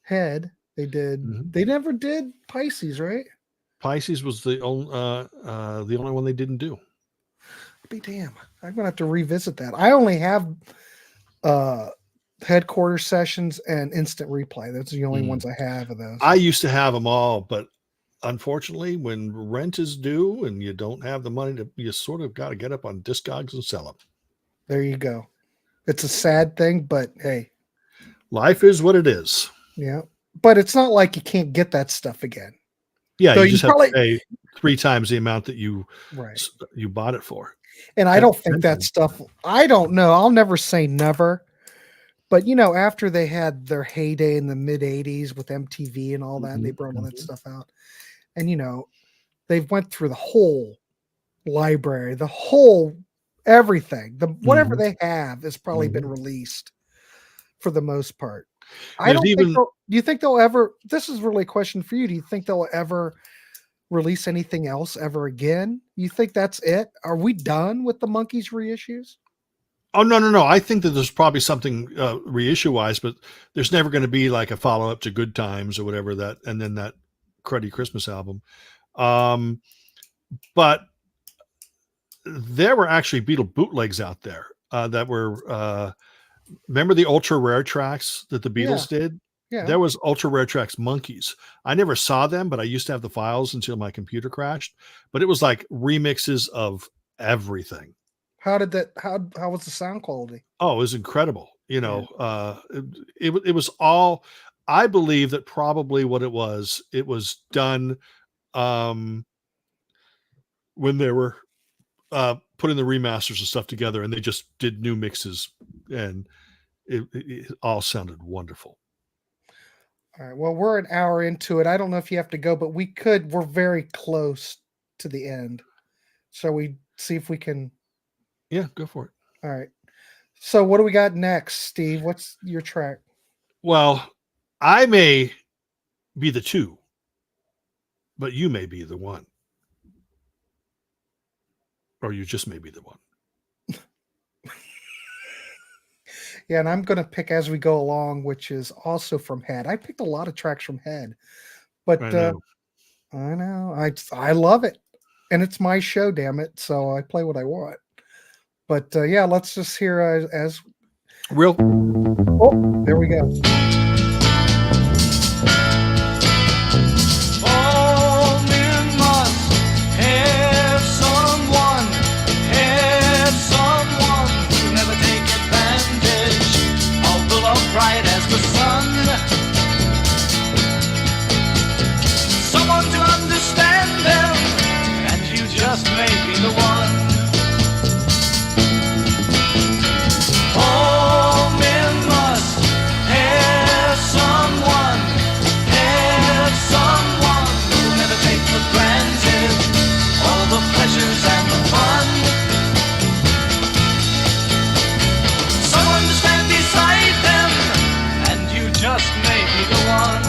Head. They did. Mhm. They never did Pisces, right? Pisces was the only one they didn't do. Be damn. I'm gonna have to revisit that. I only have headquarters sessions and Instant Replay. That's the only ones I have of those. I used to have them all, but unfortunately, when rent is due and you don't have the money you sort of got to get up on Discogs and sell them. There you go. It's a sad thing, but hey, Life is what it is. yeah. But it's not like you can't get that stuff again. Yeah, So you you just probably- have to pay 3 times the amount that you Right. bought it for. And I don't think that stuff, I don't know. I'll never say never. But, after they had their heyday in the mid 80s with MTV and all that, and they brought all that stuff out. And, they've went through the whole library, the whole everything. Whatever they have has probably been released for the most part. I There's don't even- think do you think they'll ever, this is really a question for you. Do you think they'll ever release anything else ever again? You think that's it? Are we done with the Monkees reissues? Oh, no. I think that there's probably something reissue wise, but there's never going to be like a follow up to Good Times or whatever that, and then that cruddy Christmas album. But there were actually Beatle bootlegs out there that were, remember the ultra rare tracks that the Beatles did? Yeah. There was ultra rare tracks Monkees. I never saw them, but I used to have the files until my computer crashed. But it was like remixes of everything. How did that, how was the sound quality? Oh, it was incredible. It was all, I believe that probably what it was done when they were putting the remasters and stuff together, and they just did new mixes, and it all sounded wonderful. All right. Well, we're an hour into it. I don't know if you have to go, but we could. We're very close to the end. So we see if we can. Yeah, go for it. All right. So what do we got next, Steve? What's your track? Well, I may be the 2, but you may be the 1. Or you just may be the 1. Yeah, and I'm going to pick As We Go Along, which is also from Head. I picked a lot of tracks from Head, but I know. I know I love it, and it's my show, damn it. So I play what I want. But yeah, let's just hear as Real. Oh, there we go. All men must have someone to never take advantage of the love bright as the sun. Someone to understand them, and you just may be the one. All men must have someone who'll never take for granted all the pleasures and the fun. Someone to stand beside them, and you just may be the one.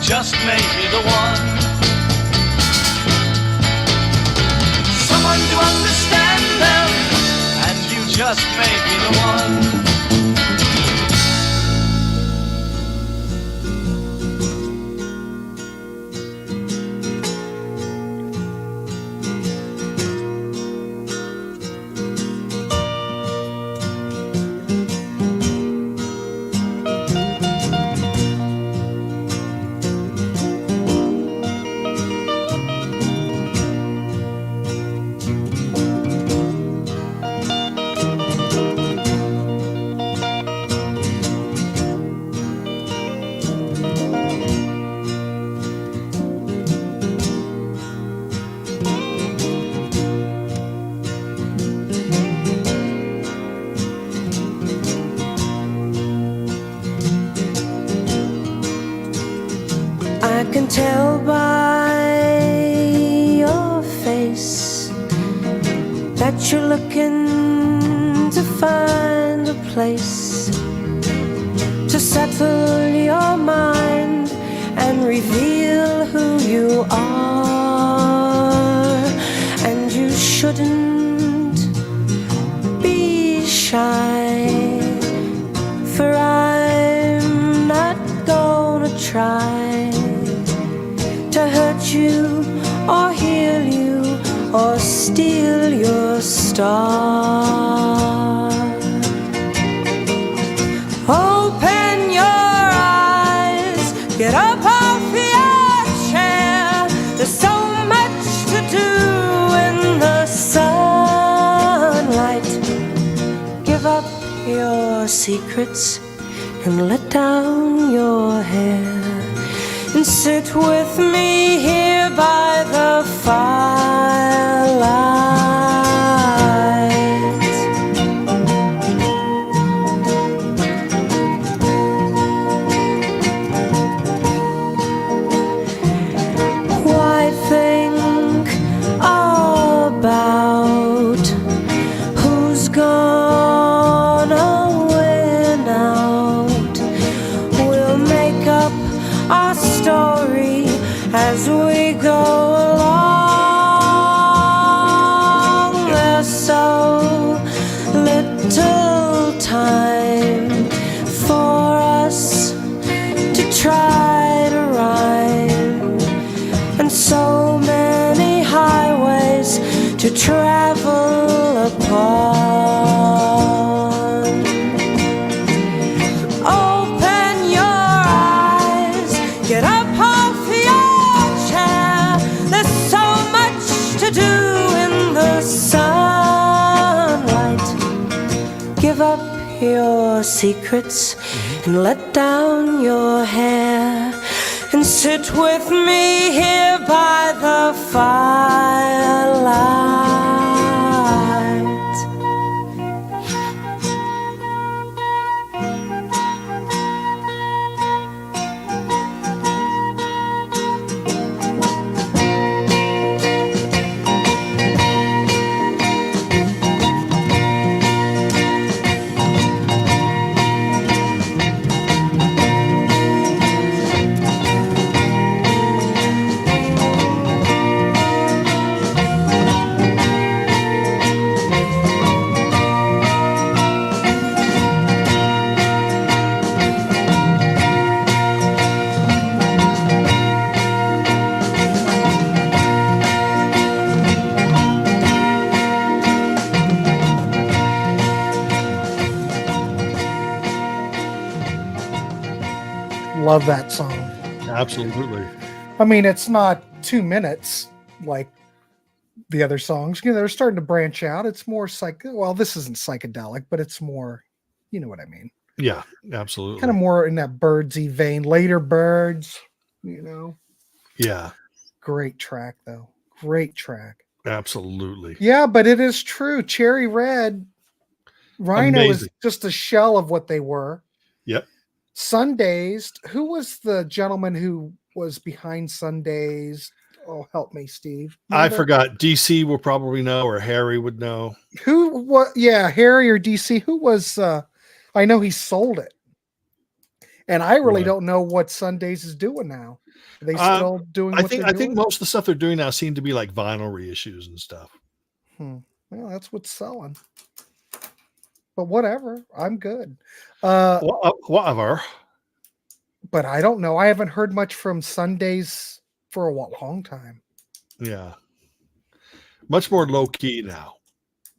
Just may be the one. Someone to understand them, and you just may be the one. I can tell by your face that you're looking to find a place to settle your mind and reveal who you are. And you shouldn't be shy, for I'm not gonna try to hurt you or heal you or steal your star. Open your eyes, get up off your chair. There's so much to do in the sunlight. Give up your secrets and let down your hair. And sit with me here by the firelight. Why think about who's gonna win out? We'll make up our story as we go along. little time for us to try to rhyme, and so many highways to travel upon. Open your eyes, get up off your chair. There's so much to do in the sunlight. Give up your secrets and let down your hair, and sit with me here by the firelight. Love that song. Absolutely. I mean, it's not 2 minutes like the other songs. You know, they're starting to branch out. It's more well, this isn't psychedelic, but it's more, you know what I mean? Yeah, absolutely. Kind of more in that birdsy vein. Later Birds, you know. Yeah, Great track, though. Great track. absolutely. Yeah, but it is true. Cherry Red, Rhino is Amazing. just a shell of what they were. Yep. Sundays. Who was the gentleman who was behind Sundays? Oh, help me, Steve. I Remember? forgot. DC will probably know, or Harry would know. Who? What? Yeah, Harry or DC. Who was? I know he sold it, and I really Right. don't know what Sundays is doing now. Are they Um, still doing I what think they're I think doing? most of the stuff they're doing now seem to be like vinyl reissues and stuff. Well, that's what's selling. But whatever, I'm good. Whatever. But I don't know. I haven't heard much from Sundays for a long time. Yeah. Much more low key now.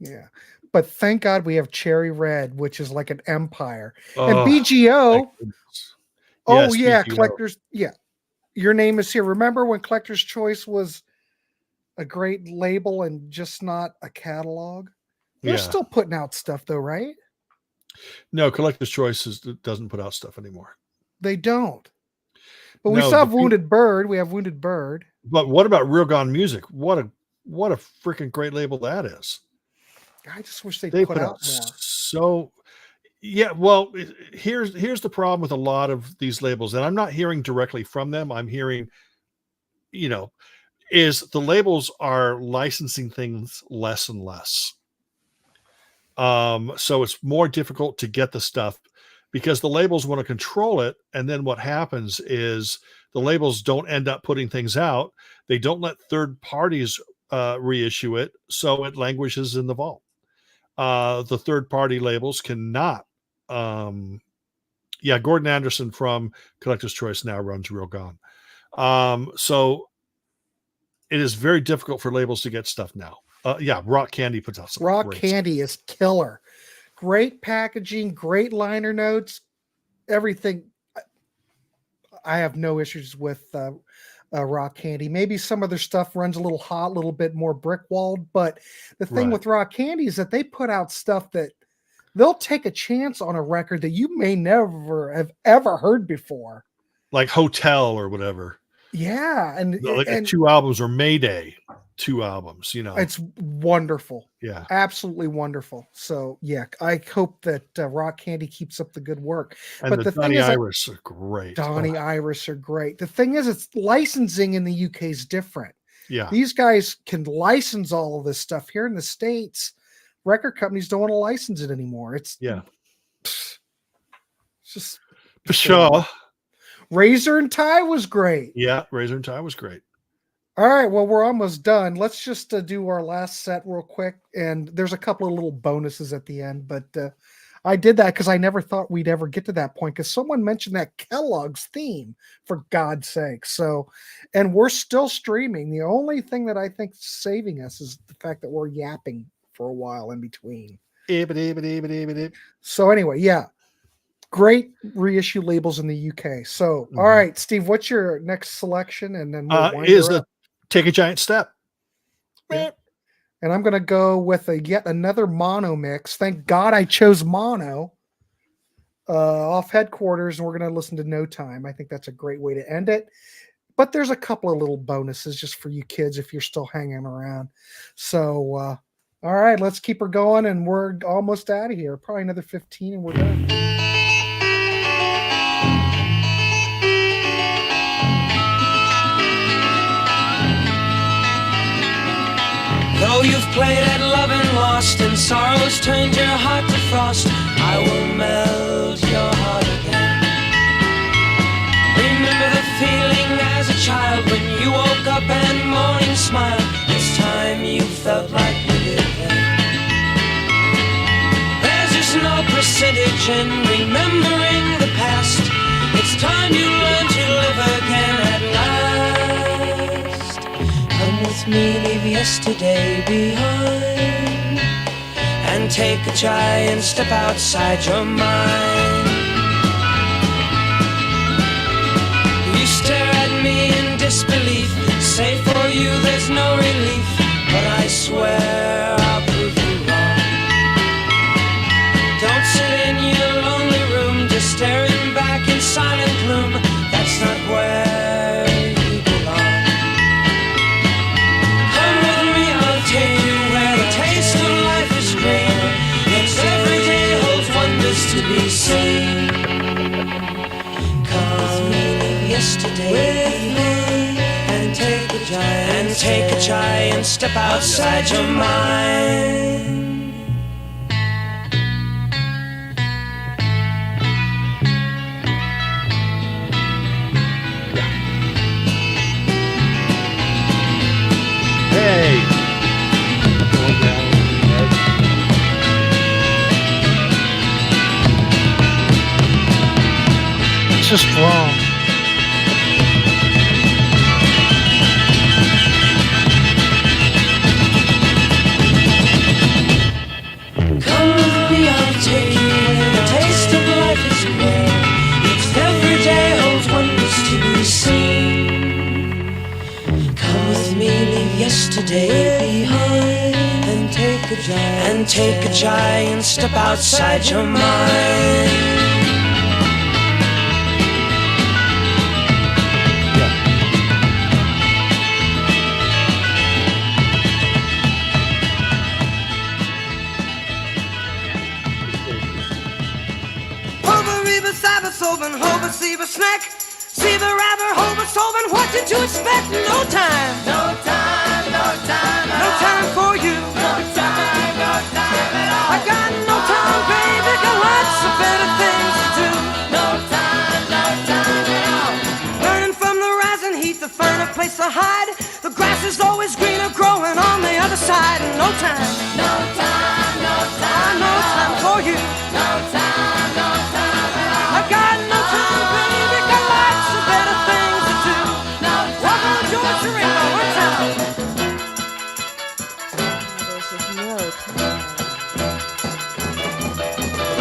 Yeah. But thank God we have Cherry Red, which is like an empire. Oh, And BGO. thank goodness. Oh, Yes, yeah. BGO. Collectors. Yeah. Your Name Is Here. Remember when Collector's Choice was a great label and just not a catalog? They're Yeah. still putting out stuff, though, right? No, Collector's Choice doesn't put out stuff anymore. They don't. But we No, still have the Wounded Bird. We have Wounded Bird. But what about Real Gone Music? What a freaking great label that is. I just wish they'd They put out more. so yeah. Well, here's the problem with a lot of these labels, and I'm not hearing directly from them. I'm hearing, is the labels are licensing things less and less. So it's more difficult to get the stuff because the labels want to control it. And then what happens is the labels don't end up putting things out. They don't let third parties reissue it. So it languishes in the vault. The third party labels cannot. Gordon Anderson from Collector's Choice now runs Real Gone. So it is very difficult for labels to get stuff now. Rock Candy puts out some Rock great Candy is killer. Great packaging, great liner notes, everything. I have no issues with Rock Candy. Maybe some of their stuff runs a little hot, a little bit more brick walled. But the thing Right. with Rock Candy is that they put out stuff that they'll take a chance on a record that you may never have ever heard before. like Hotel or whatever. Yeah, and Like 2 albums or Mayday, 2 albums, it's wonderful. Yeah. Absolutely wonderful. So yeah, I hope that Rock Candy keeps up the good work. And But the the thing Donny is that Iris are great. Donny Iris are great. The thing is, it's licensing in the UK is different. Yeah. These guys can license all of this stuff here in the States. Record companies don't want to license it anymore. It's just For sure. Razor and Tie was great. Yeah. Razor and Tie was great. All right, well, we're almost done. Let's just do our last set real quick. And there's a couple of little bonuses at the end, but I did that because I never thought we'd ever get to that point because someone mentioned that Kellogg's theme, for God's sake. So, and we're still streaming. The only thing that I think saving us is the fact that we're yapping for a while in between. So anyway, yeah. Great reissue labels in the UK. So, all right, Steve, what's your next selection? And then we'll wind is her the up. Take a Giant Step. Yeah. And I'm going to go with yet another mono mix. Thank God I chose mono off Headquarters, and we're going to listen to No Time. I think that's a great way to end it. But there's a couple of little bonuses just for you kids if you're still hanging around. So, all right, let's keep her going, and we're almost out of here. Probably another 15, and we're done. Though you've played at love and lost, and sorrows turned your heart to frost, I will melt your heart again. Remember the feeling as a child when you woke up and morning smiled. This time you felt like we did then. There's just no percentage in remembering the past. It's time you learn to live again at last. Come with me, leave yesterday behind, and take a giant step outside your mind. You stare at me in disbelief, say for you there's no relief, but I swear I'll prove you wrong. Don't sit in your lonely room just staring back in silent gloom. That's not where you belong. Come with me, I'll take you where the taste of life is green. Yes, every day holds wonders to be seen. Come with me, leave yesterday with me, and take a giant step outside your mind. Hey. It's just wrong. Come with me, I'll take you where the taste of life is rare. Each every day holds wonders to be seen. Come with me, leave yesterday behind, and take a giant step outside your mind. Snack, see the rather hover solving what did you expect? No time, no time, no time, no time for you. No time, no time at all. I got no time, baby, got lots of better things to do. No time at all. Burning from the rising heat, the fern a place to hide. The grass is always greener, growing on the other side. No time, no time, no time, no time for you. No time, no time at all. I got no time, baby. Better things to do. Now, walk on Georgia Ringo, one time.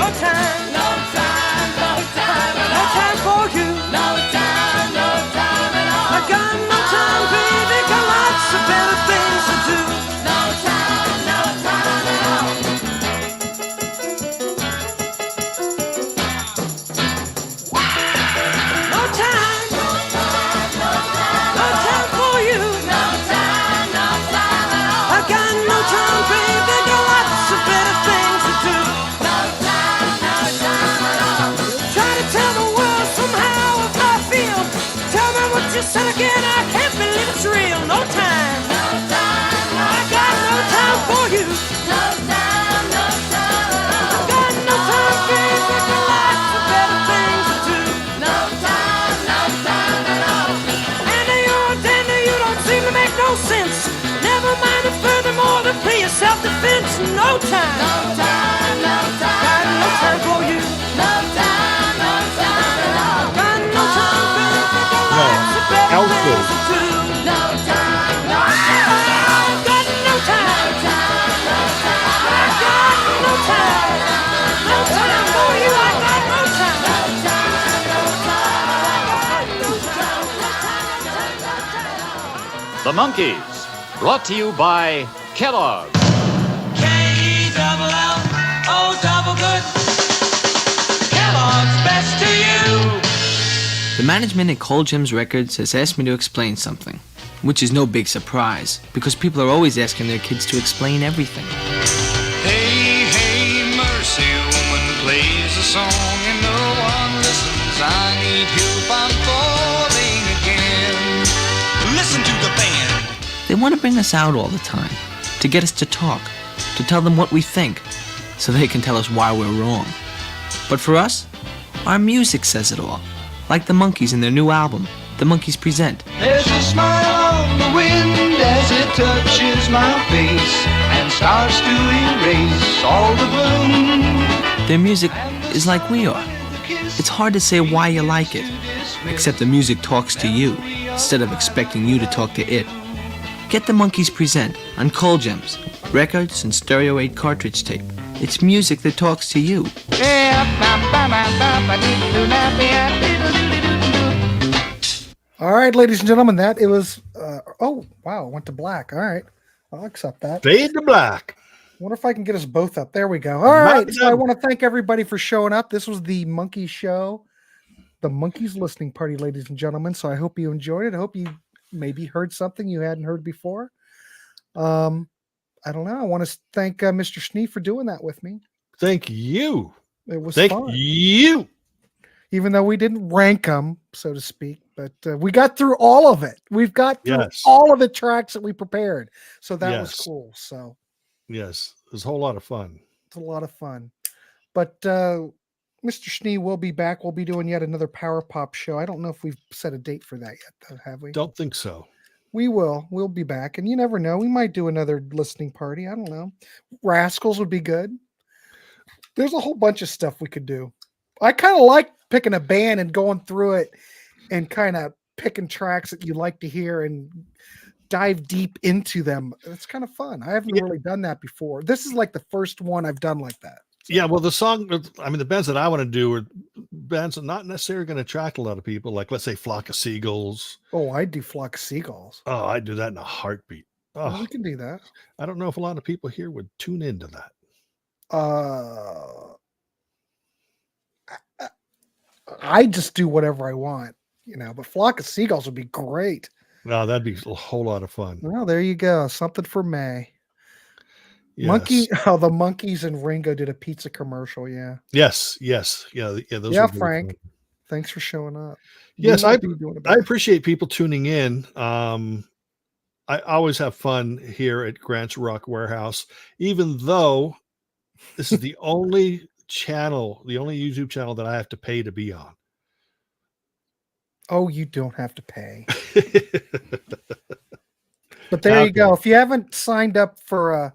No time, no time, no time at all. No time for you. No time, no time at all. I got no time, baby, got lots of better things to do. No time, no time at all. No time. I got no time, baby, got lots to your self-defense. No time. No time, no time. Got no time for you. No time, no time at all. Got no time for you. No, Alfred. No time, no time. Got no time. No time, I got no time. No time for you. I got no time. The Monkees, brought to you by Kellogg's. K-E-double-L-O double good. Kellogg's best to you. The management at Cold Gems Records has asked me to explain something, which is no big surprise, because people are always asking their kids to explain everything. Hey, hey, mercy, woman plays a song and no one listens. I need help, I'm falling again. Listen to the band. They want to bring us out all the time, to get us to talk, to tell them what we think, so they can tell us why we're wrong. But for us, our music says it all, like the Monkees in their new album, The Monkees Present. There's a smile on the wind as it touches my face and starts to erase all the gloom. Their music is like we are. It's hard to say why you like it, except the music talks to you, instead of expecting you to talk to it. Get The Monkees Present on Cold Gems, records and Stereo 8 cartridge tape. It's music that talks to you. All right, ladies and gentlemen, that it was. Oh, wow, it went to black. All right, I'll accept that. Fade to black. Wonder if I can get us both up. There we go. All right, so I want to thank everybody for showing up. This was the Monkey Show, the Monkees listening party, ladies and gentlemen. So I hope you enjoyed it. I hope you maybe heard something you hadn't heard before. I don't know. I want to thank Mr. Schnee for doing that with me. Thank you. It was Thank fun. you. Even though we didn't rank them, so to speak, but we got through all of it. We've got through Yes. all of the tracks that we prepared. So that was Yes. cool. So Yes, it was a whole lot of fun. it's a lot of fun. But Mr. Schnee will be back. We'll be doing yet another Power Pop show. I don't know if we've set a date for that yet, though, have we? Don't think so. We will. We'll be back. And you never know. We might do another listening party. I don't know. Rascals would be good. There's a whole bunch of stuff we could do. I kind of like picking a band and going through it and kind of picking tracks that you like to hear and dive deep into them. It's kind of fun. I haven't really done that before. This is like the first one I've done like that. Yeah, well, the bands that I want to do are bands that not necessarily going to attract a lot of people. Like, let's say, Flock of Seagulls. Oh, I do Flock of Seagulls. Oh, I'd do that in a heartbeat. Well, Oh, we can do that. I don't know if a lot of people here would tune into that. I just do whatever I want, but Flock of Seagulls would be great. No, that'd be a whole lot of fun. Well, there you go. Something for May. Yes. The Monkees and Ringo did a pizza commercial. Yeah. Yes. Yeah. Those Yeah, are very Frank. fun. Thanks for showing up. Yes, You I might be doing it I better. appreciate people tuning in. I always have fun here at Grant's Rock Warehouse, even though this is the only channel, the only YouTube channel that I have to pay to be on. Oh, you don't have to pay. But there you go. If you haven't signed up for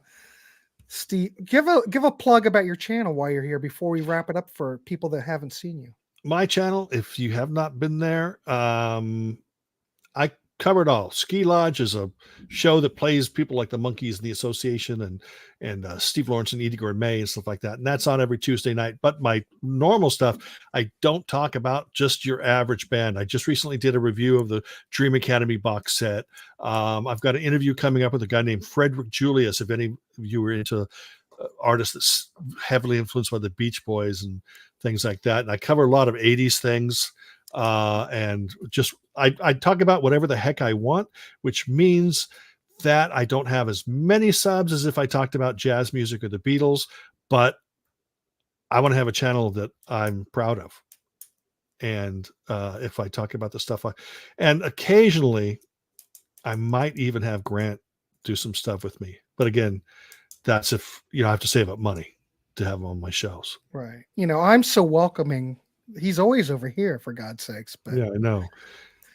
Steve, give a plug about your channel while you're here before we wrap it up for people that haven't seen you. My channel, if you have not been there, I cover it all. Ski Lodge is a show that plays people like the Monkees and the Association and Steve Lawrence and Edie Gourmet and stuff like that. And that's on every Tuesday night. But my normal stuff, I don't talk about just your average band. I just recently did a review of the Dream Academy box set. I've got an interview coming up with a guy named Frederick Julius. If any of you are into artists that's heavily influenced by the Beach Boys and things like that. And I cover a lot of 80s things. And just I talk about whatever the heck I want, which means that I don't have as many subs as if I talked about jazz music or the Beatles, but I want to have a channel that I'm proud of. And if I talk about the stuff and occasionally I might even have Grant do some stuff with me. But again, that's if I have to save up money to have him on my shows. Right. I'm so welcoming. He's always over here, for God's sakes. But Yeah, I know.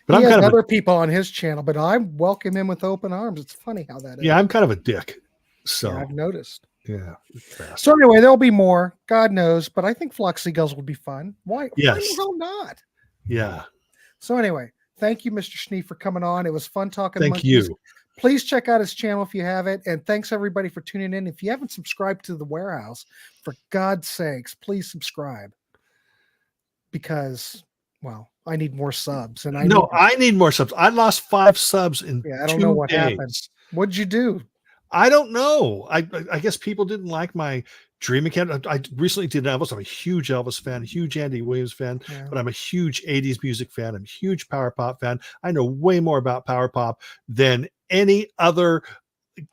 But he I'm has kind of other people on his channel, but I welcome him with open arms. It's funny how that is. I'm kind of a dick. So Yeah, I've noticed. yeah. So anyway, there'll be more. God knows, but I think Flock Seagulls would be fun. Why Yes. the hell not? Yeah. So anyway, thank you, Mr. Schnee, for coming on. It was fun talking Thank Monkees. you. Please check out his channel if you have it. And thanks everybody for tuning in. If you haven't subscribed to the Warehaus, for God's sakes, please subscribe. Because, well, I need more subs. And I need more subs. I lost 5 subs in I don't know 2 what days. happened. What'd you do? I don't know. I guess people didn't like my Dream account. I recently did Elvis. I'm a huge Elvis fan, huge Andy Williams fan, Yeah. but I'm a huge 80s music fan. I'm a huge power pop fan. I know way more about power pop than any other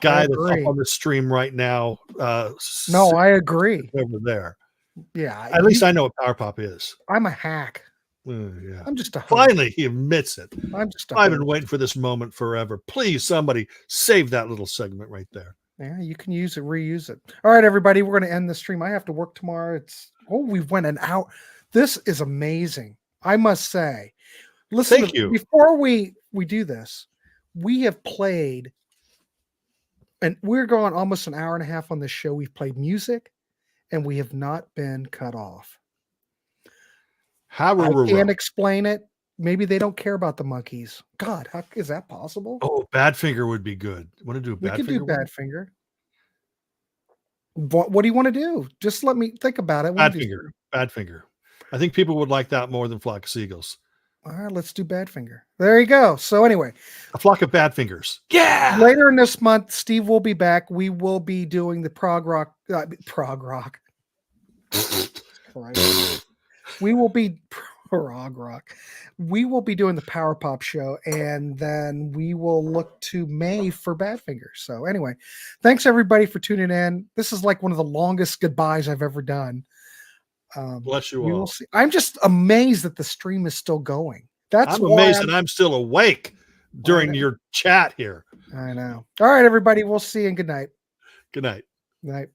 guy that's up on the stream right now. No, I agree. Over there. Yeah. At least I know what power pop is. I'm a hack. Yeah. I'm just a host. Finally, he admits it. I've been waiting for this moment forever. Please, somebody save that little segment right there. Yeah, you can use it, reuse it. All right, everybody, we're going to end the stream. I have to work tomorrow. We went an hour. This is amazing. I must say. Listen, Thank you. Before we do this, we have played, and we're going almost an hour and a half on this show. We've played music, and we have not been cut off. I can't explain it. Maybe they don't care about the Monkees. God, how is that possible? Oh, Badfinger would be good. Want to do a Badfinger? We could do Badfinger. What do you want to do? Just let me think about it. Badfinger. I think people would like that more than Flock of Seagulls. All right, let's do Badfinger. There you go. So anyway, a flock of Badfingers. Yeah. Later in this month, Steve will be back. We will be doing the prog rock. We will be prog rock. We will be doing the Power Pop show, and then we will look to May for Badfinger. So anyway, thanks everybody for tuning in. This is like one of the longest goodbyes I've ever done. Bless you all. Will see. I'm just amazed that the stream is still going. I'm amazed that I'm still awake during your chat here. I know. All right, everybody. We'll see you and good night. Good night. Night.